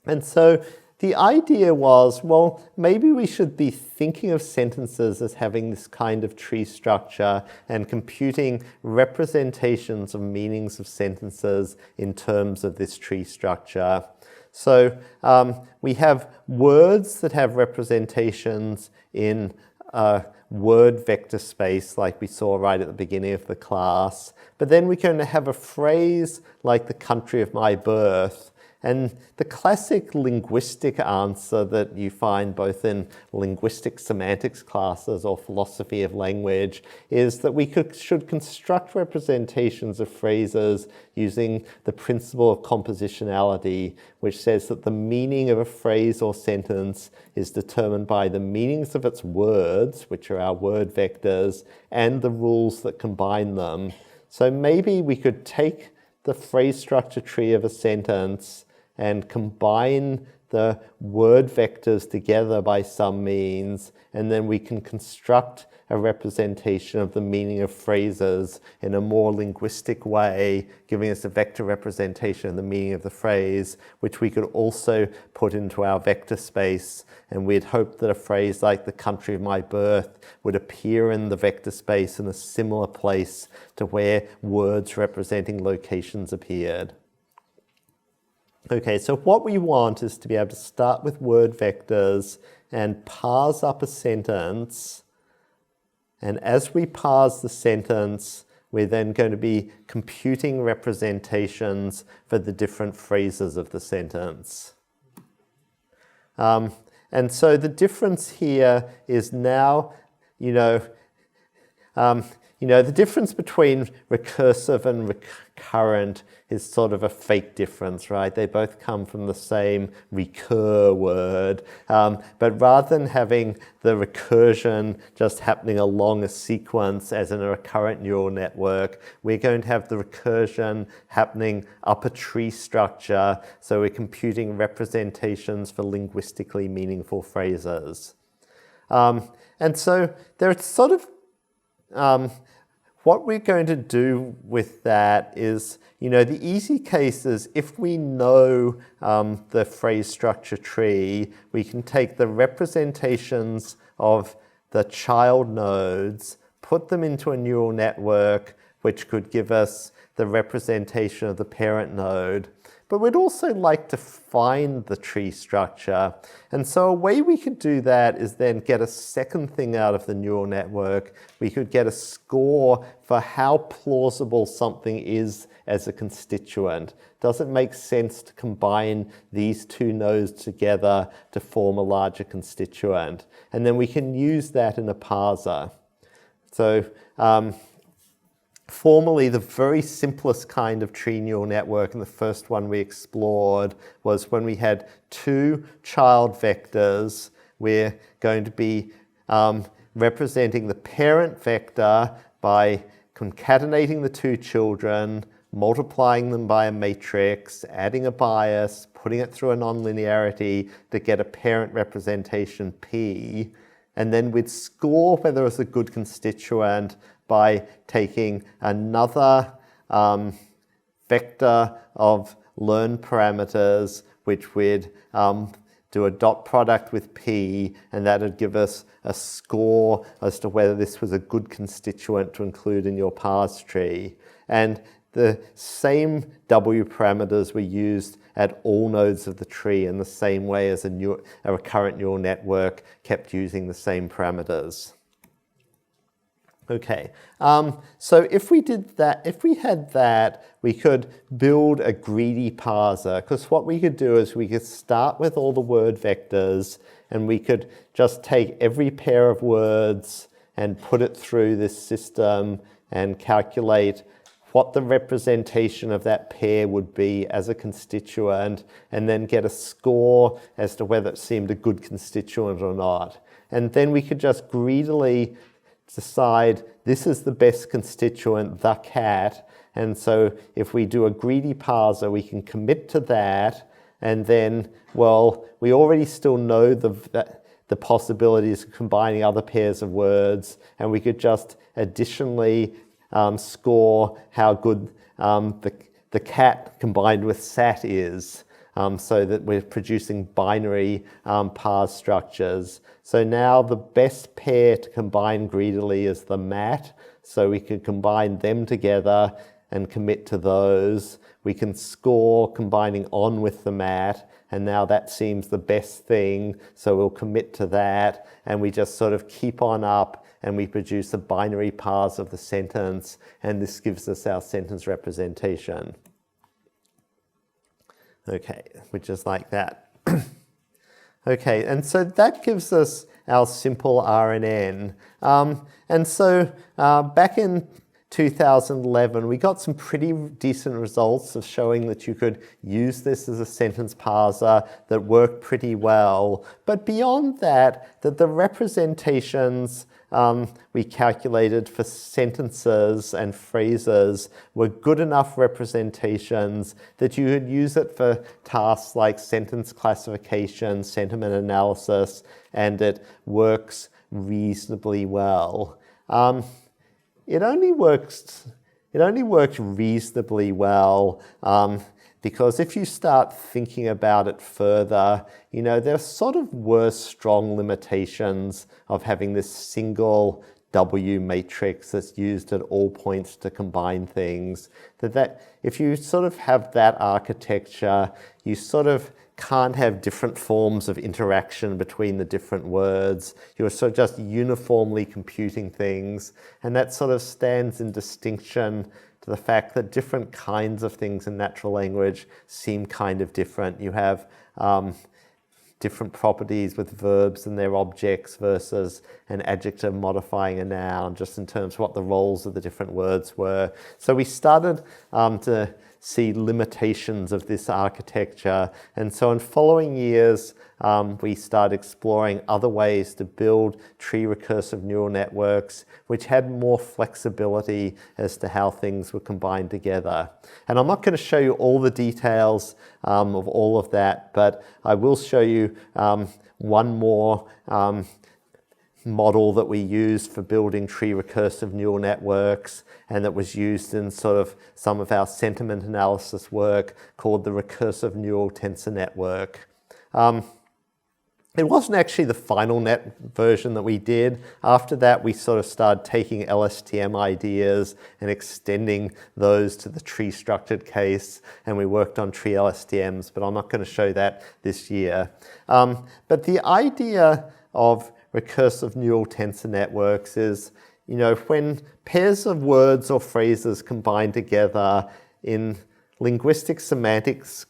And so the idea was, well, maybe we should be thinking of sentences as having this kind of tree structure and computing representations of meanings of sentences in terms of this tree structure. So we have words that have representations in a word vector space like we saw right at the beginning of the class. But then we can have a phrase like the country of my birth. And the classic linguistic answer that you find both in linguistic semantics classes or philosophy of language is that we should construct representations of phrases using the principle of compositionality, which says that the meaning of a phrase or sentence is determined by the meanings of its words, which are our word vectors, and the rules that combine them. So maybe we could take the phrase structure tree of a sentence and combine the word vectors together by some means, and then we can construct a representation of the meaning of phrases in a more linguistic way, giving us a vector representation of the meaning of the phrase, which we could also put into our vector space. And we'd hope that a phrase like the country of my birth would appear in the vector space in a similar place to where words representing locations appeared. Okay, so what we want is to be able to start with word vectors and parse up a sentence. And as we parse the sentence, we're then going to be computing representations for the different phrases of the sentence. And so the difference here is now, you know, the difference between recursive and recurrent is sort of a fake difference, right? They both come from the same recur word, but rather than having the recursion just happening along a sequence as in a recurrent neural network, we're going to have the recursion happening up a tree structure, so we're computing representations for linguistically meaningful phrases. And so there's sort of what we're going to do with that is, you know, the easy case is if we know the phrase structure tree, we can take the representations of the child nodes, put them into a neural network, which could give us the representation of the parent node. But we'd also like to find the tree structure. And so a way we could do that is then get a second thing out of the neural network. We could get a score for how plausible something is as a constituent. Does it make sense to combine these two nodes together to form a larger constituent? And then we can use that in a parser. So formerly, the very simplest kind of tree neural network, and the first one we explored, was when we had two child vectors. We're going to be representing the parent vector by concatenating the two children, multiplying them by a matrix, adding a bias, putting it through a nonlinearity to get a parent representation P. And then we'd score whether it's a good constituent by taking another vector of learned parameters, which we'd do a dot product with P, and that would give us a score as to whether this was a good constituent to include in your parse tree. And the same W parameters were used at all nodes of the tree in the same way as a recurrent neural network kept using the same parameters. Okay, so if we did that, if we had that, we could build a greedy parser, because what we could do is we could start with all the word vectors, and we could just take every pair of words and put it through this system and calculate what the representation of that pair would be as a constituent, and then get a score as to whether it seemed a good constituent or not. And then we could just greedily decide this is the best constituent, the cat. And so if we do a greedy parser, we can commit to that. And then, well, we already still know the possibilities of combining other pairs of words. And we could just additionally score how good the cat combined with sat is. So that we're producing binary parse structures. So now the best pair to combine greedily is the mat. So we can combine them together and commit to those. We can score combining on with the mat, and now that seems the best thing, so we'll commit to that, and we just sort of keep on up, and we produce a binary parse of the sentence, and this gives us our sentence representation. Okay, which is like that. Okay, and so that gives us our simple RNN. And so back in 2011, we got some pretty decent results of showing that you could use this as a sentence parser that worked pretty well. But beyond that, that the representations we calculated for sentences and phrases were good enough representations that you could use it for tasks like sentence classification, sentiment analysis, and it works reasonably well. It only works reasonably well because if you start thinking about it further, you know, there sort of were strong limitations of having this single W matrix that's used at all points to combine things. That if you sort of have that architecture, you sort of can't have different forms of interaction between the different words. You're sort of just uniformly computing things, and that sort of stands in distinction to the fact that different kinds of things in natural language seem kind of different. You have different properties with verbs and their objects versus an adjective modifying a noun, just in terms of what the roles of the different words were. So we started to see limitations of this architecture, and so in following years we started exploring other ways to build tree recursive neural networks which had more flexibility as to how things were combined together. And I'm not going to show you all the details of all of that, but I will show you one more model that we used for building tree recursive neural networks, and that was used in sort of some of our sentiment analysis work, called the recursive neural tensor network. It wasn't actually the final net version that we did. After that, we sort of started taking LSTM ideas and extending those to the tree structured case, and we worked on tree LSTMs, but I'm not going to show that this year. But the idea of recursive neural tensor networks is, when pairs of words or phrases combine together in linguistic semantics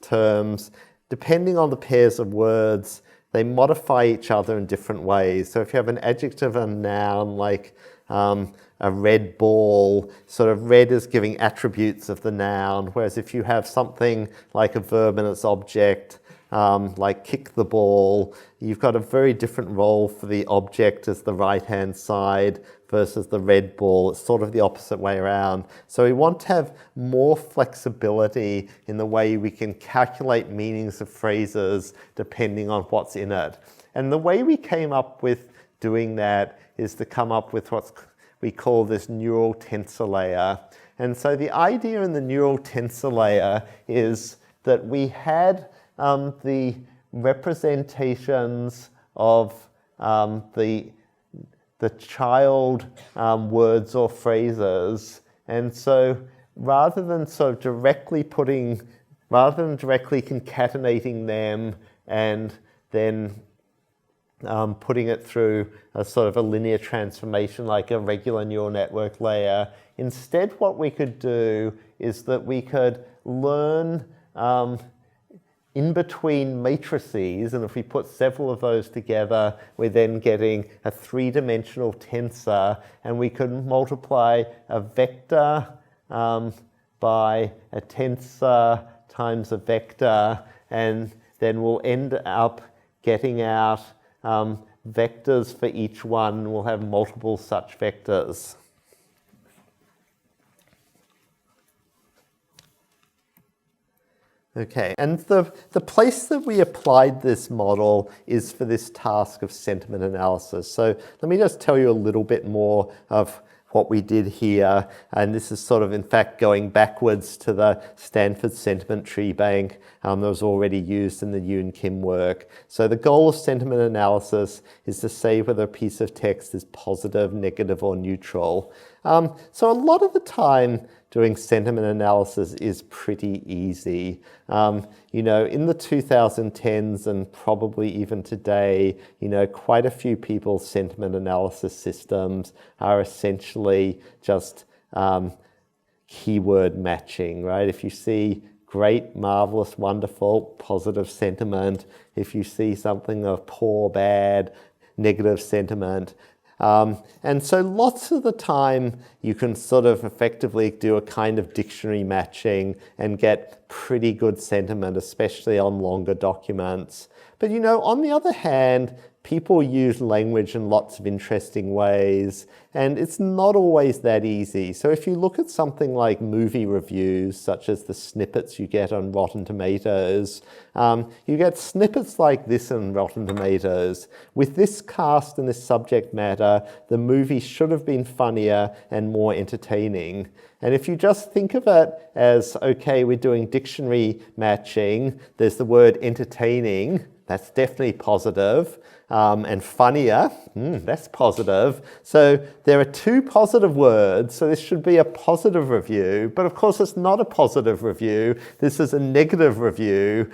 terms, depending on the pairs of words, they modify each other in different ways. So if you have an adjective and a noun like a red ball, sort of red is giving attributes of the noun, whereas if you have something like a verb and its object, like kick the ball, you've got a very different role for the object as the right-hand side versus the red ball. It's sort of the opposite way around. So we want to have more flexibility in the way we can calculate meanings of phrases depending on what's in it. And the way we came up with doing that is to come up with what we call this neural tensor layer. And so the idea in the neural tensor layer is that we had the representations of the child words or phrases, and so rather than directly concatenating them and then putting it through a sort of a linear transformation like a regular neural network layer, instead what we could do is that we could learn in between matrices, and if we put several of those together, we're then getting a three-dimensional tensor, and we can multiply a vector by a tensor times a vector, and then we'll end up getting out vectors for each one. We'll have multiple such vectors. Okay, and the place that we applied this model is for this task of sentiment analysis. So let me just tell you a little bit more of what we did here, and this is sort of in fact going backwards to the Stanford sentiment tree bank that was already used in the Yoon Kim work. So the goal of sentiment analysis is to say whether a piece of text is positive, negative, or neutral. So a lot of the time doing sentiment analysis is pretty easy. In the 2010s and probably even today, quite a few people's sentiment analysis systems are essentially just keyword matching, right? If you see great, marvelous, wonderful, positive sentiment. If you see something of poor, bad, negative sentiment. And so lots of the time you can sort of effectively do a kind of dictionary matching and get pretty good sentiment, especially on longer documents. But on the other hand, people use language in lots of interesting ways, and it's not always that easy. So if you look at something like movie reviews, such as the snippets you get on Rotten Tomatoes, you get snippets like this in Rotten Tomatoes. With this cast and this subject matter, the movie should have been funnier and more entertaining. And if you just think of it as, okay, we're doing dictionary matching, there's the word entertaining, that's definitely positive. And funnier, that's positive. So there are two positive words, so this should be a positive review, but of course it's not a positive review. This is a negative review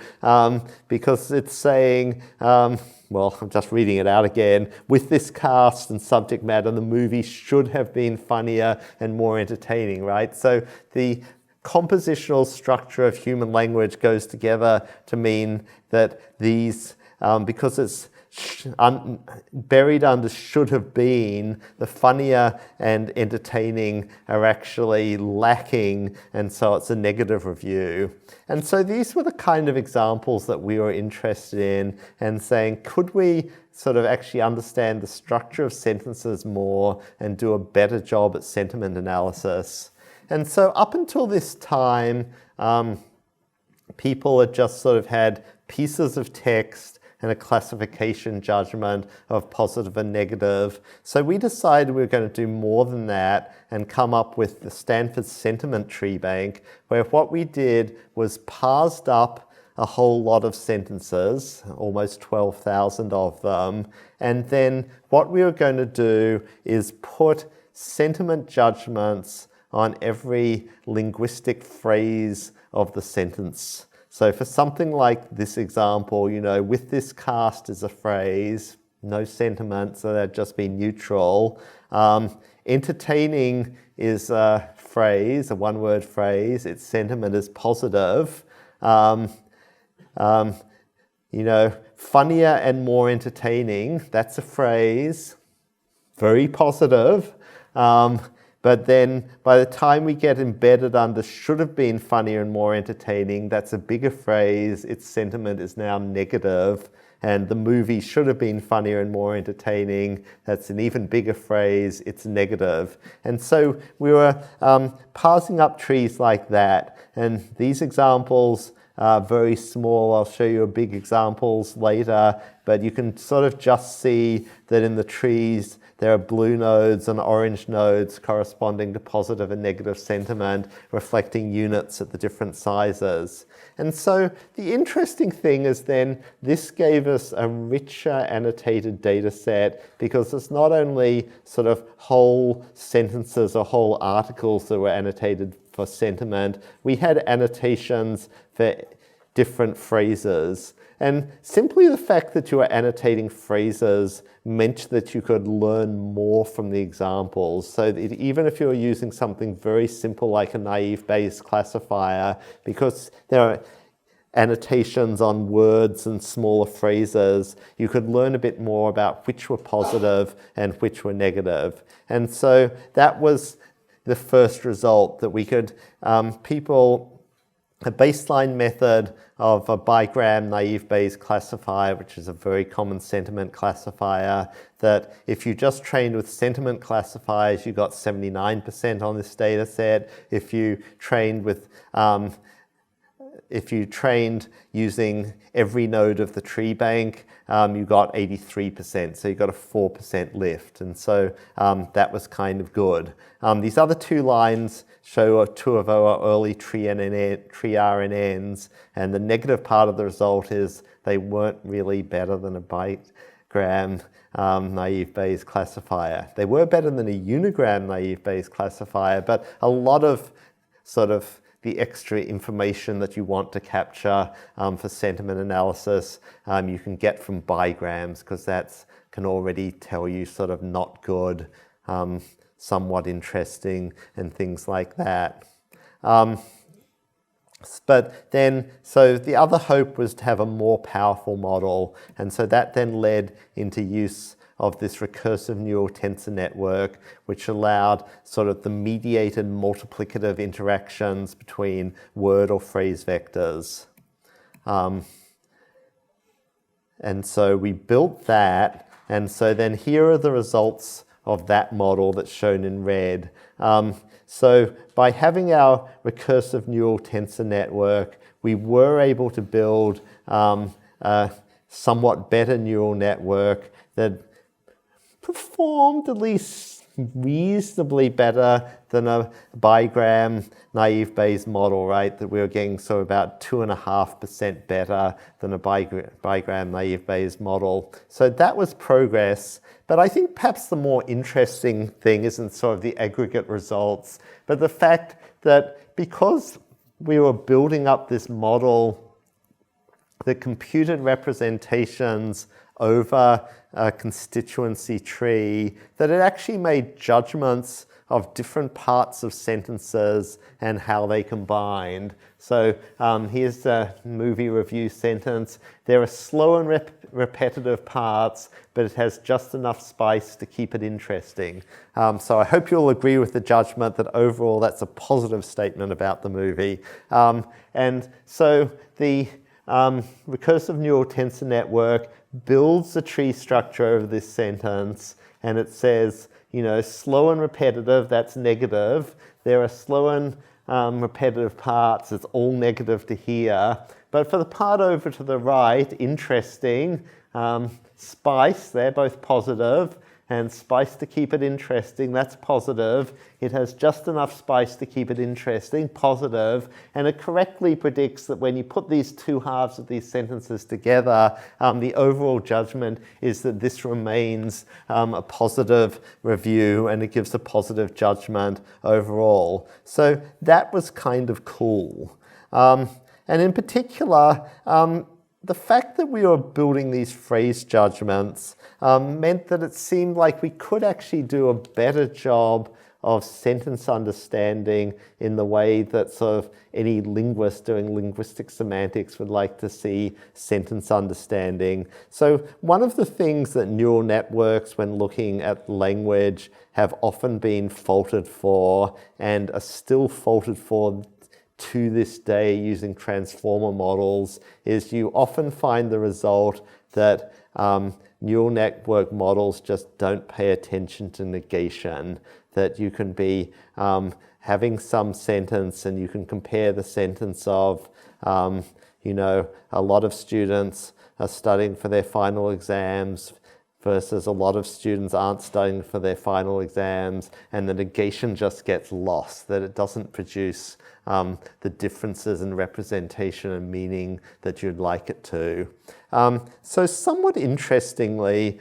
because it's saying, well, I'm just reading it out again, with this cast and subject matter, the movie should have been funnier and more entertaining, right? So the compositional structure of human language goes together to mean that these because it's buried under should have been, the funnier and entertaining are actually lacking, and so it's a negative review. And so these were the kind of examples that we were interested in, and saying, could we sort of actually understand the structure of sentences more and do a better job at sentiment analysis? And so up until this time, people had just sort of had pieces of text and a classification judgment of positive and negative. So we decided we were going to do more than that and come up with the Stanford sentiment tree bank, where what we did was parsed up a whole lot of sentences, almost 12,000 of them. And then what we were going to do is put sentiment judgments on every linguistic phrase of the sentence. So for something like this example, you know, with this cast is a phrase, no sentiment, so that'd just be neutral. Entertaining is a phrase, a one-word phrase. Its sentiment is positive. You know, funnier and more entertaining, that's a phrase, very positive. But then by the time we get embedded under should have been funnier and more entertaining, that's a bigger phrase. Its sentiment is now negative. And the movie should have been funnier and more entertaining. That's an even bigger phrase. It's negative. And so we were parsing up trees like that. And these examples are very small. I'll show you big examples later. But you can sort of just see that in the trees, there are blue nodes and orange nodes corresponding to positive and negative sentiment, reflecting units at the different sizes. And so the interesting thing is then this gave us a richer annotated data set, because it's not only sort of whole sentences or whole articles that were annotated for sentiment, we had annotations for different phrases. And simply the fact that you were annotating phrases meant that you could learn more from the examples. So that even if you were using something very simple like a naive Bayes classifier, because there are annotations on words and smaller phrases, you could learn a bit more about which were positive and which were negative. And so that was the first result, that we could, a baseline method of a bigram naive Bayes classifier, which is a very common sentiment classifier, that if you just trained with sentiment classifiers, you got 79% on this data set. If you trained using every node of the tree bank, you got 83%, so you got a 4% lift, and so that was kind of good. These other two lines show two of our early TreeRNNs, and the negative part of the result is they weren't really better than a bigram naive Bayes classifier. They were better than a unigram naive Bayes classifier, but a lot of sort of the extra information that you want to capture for sentiment analysis you can get from bigrams, because that can already tell you sort of not good, somewhat interesting, and things like that. But then, so the other hope was to have a more powerful model, and so that then led into use of this recursive neural tensor network, which allowed sort of the mediated multiplicative interactions between word or phrase vectors. And so we built that, and so then here are the results of that model that's shown in red. So by having our recursive neural tensor network, we were able to build a somewhat better neural network that performed at least reasonably better than a bigram naive Bayes model, right? That we were getting so about 2.5% better than a bigram naive Bayes model. So that was progress. But I think perhaps the more interesting thing isn't sort of the aggregate results, but the fact that because we were building up this model, the computed representations over a constituency tree, that it actually made judgments of different parts of sentences and how they combined. So here's a movie review sentence. There are slow and repetitive parts, but it has just enough spice to keep it interesting. So I hope you'll agree with the judgment that overall that's a positive statement about the movie. And so the recursive neural tensor network builds the tree structure of this sentence, and it says, you know, slow and repetitive, that's negative. There are slow and repetitive parts, it's all negative to here. But for the part over to the right, interesting, spice, they're both positive, and spice to keep it interesting, that's positive. It has just enough spice to keep it interesting, positive, and it correctly predicts that when you put these two halves of these sentences together, the overall judgment is that this remains a positive review, and it gives a positive judgment overall. So that was kind of cool. And in particular, the fact that we were building these phrase judgments meant that it seemed like we could actually do a better job of sentence understanding in the way that sort of any linguist doing linguistic semantics would like to see sentence understanding. So one of the things that neural networks, when looking at language, have often been faulted for and are still faulted for to this day using transformer models is you often find the result that neural network models just don't pay attention to negation, that you can be having some sentence and you can compare the sentence of, you know, a lot of students are studying for their final exams versus a lot of students aren't studying for their final exams, and the negation just gets lost, that it doesn't produce the differences in representation and meaning that you'd like it to. So somewhat interestingly,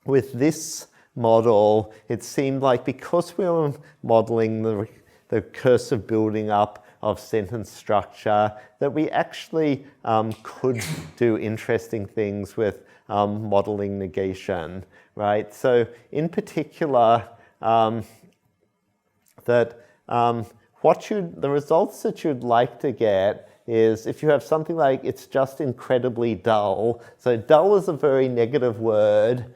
with this model, it seemed like because we were modeling the recursive building up of sentence structure, that we actually could do interesting things with modeling negation, right? So in particular, the results that you'd like to get is if you have something like it's just incredibly dull. So dull is a very negative word.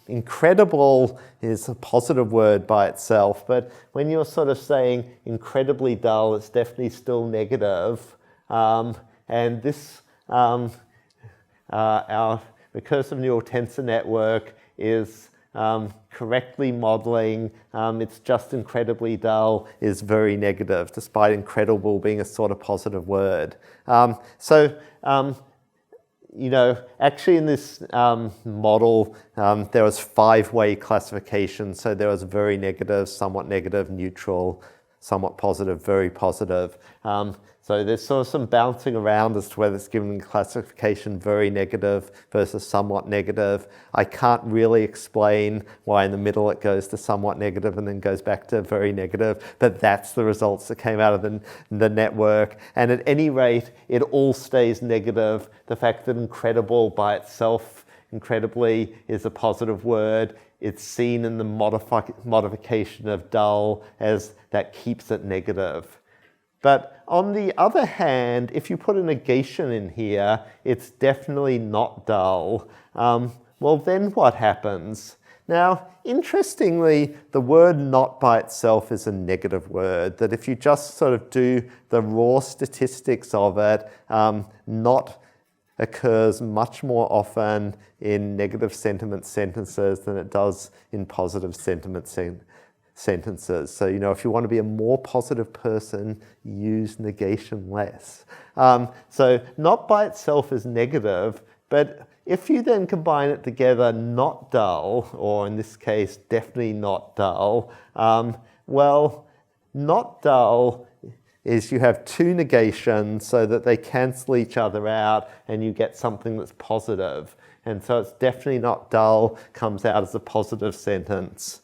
Incredible is a positive word by itself, but when you're sort of saying incredibly dull, it's definitely still negative. And this, our recursive neural tensor network is correctly modeling it's just incredibly dull is very negative, despite incredible being a sort of positive word. You know, actually in this model, there was 5-way classification. So there was very negative, somewhat negative, neutral, somewhat positive, very positive. So there's sort of some bouncing around as to whether it's given classification very negative versus somewhat negative. I can't really explain why in the middle it goes to somewhat negative and then goes back to very negative, but that's the results that came out of the network. And at any rate, it all stays negative. The fact that incredible by itself, incredibly, is a positive word. It's seen in the modification of dull as that keeps it negative. But on the other hand, if you put a negation in here, it's definitely not dull. Well, then what happens? Now, interestingly, the word not by itself is a negative word, that if you just sort of do the raw statistics of it, not occurs much more often in negative sentiment sentences than it does in positive sentiment sentences. So, you know, if you want to be a more positive person, use negation less. So not by itself is negative, but if you then combine it together, not dull, or in this case, definitely not dull, well, not dull is you have two negations so that they cancel each other out and you get something that's positive. And so it's definitely not dull, comes out as a positive sentence.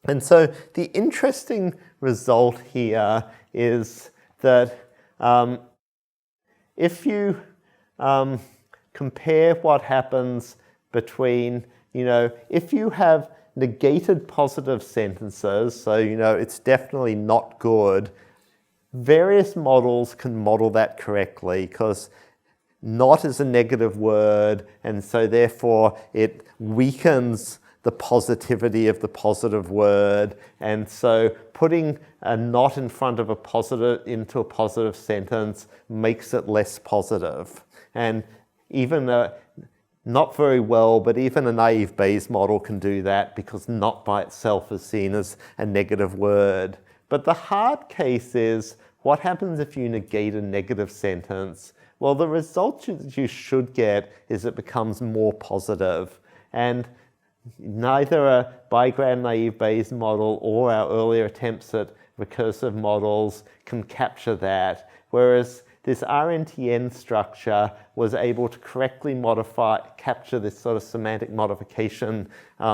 And so the interesting result here is that if you compare what happens between, you know, if you have negated positive sentences, so it's definitely not good. Various models can model that correctly because not is a negative word, and so therefore it weakens the positivity of the positive word, and so putting a not in front of a positive into a positive sentence makes it less positive. And even not very well, but even a naive Bayes model can do that because not by itself is seen as a negative word. But the hard case is, what happens if you negate a negative sentence? Well, the result you should get is it becomes more positive. And neither a bigram naive Bayes model or our earlier attempts at recursive models can capture that, whereas this RNTN structure was able to correctly capture this sort of semantic modification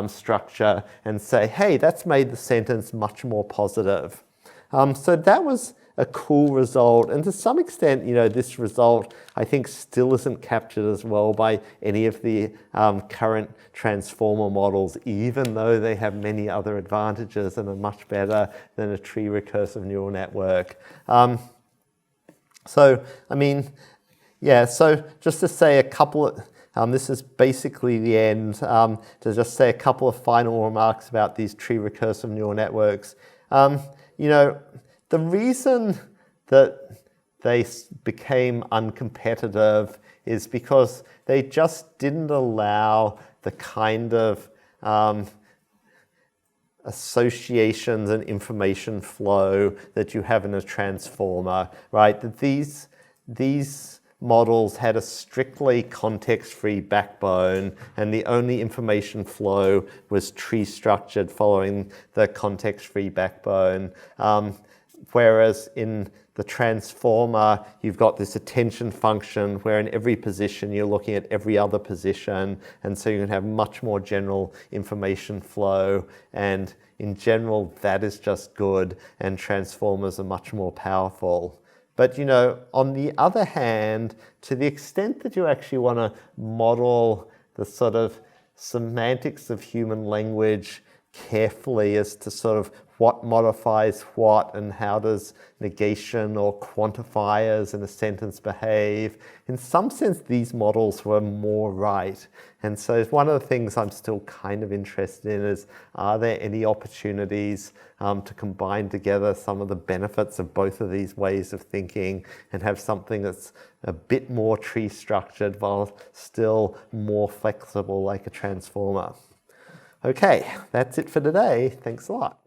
structure and say, hey, that's made the sentence much more positive. So that was a cool result, and to some extent, this result I think still isn't captured as well by any of the current transformer models, even though they have many other advantages and are much better than a tree recursive neural network. So just to say a couple of, this is basically the end, to just say a couple of final remarks about these tree recursive neural networks. The reason that they became uncompetitive is because they just didn't allow the kind of associations and information flow that you have in a transformer, right? That these models had a strictly context-free backbone, and the only information flow was tree-structured following the context-free backbone. Whereas in the transformer, you've got this attention function where in every position you're looking at every other position, and so you can have much more general information flow, and in general that is just good, and transformers are much more powerful. But on the other hand, to the extent that you actually want to model the sort of semantics of human language carefully as to sort of what modifies what and how does negation or quantifiers in a sentence behave, in some sense these models were more right. And so one of the things I'm still kind of interested in is, are there any opportunities to combine together some of the benefits of both of these ways of thinking and have something that's a bit more tree structured while still more flexible like a transformer? Okay, that's it for today. Thanks a lot.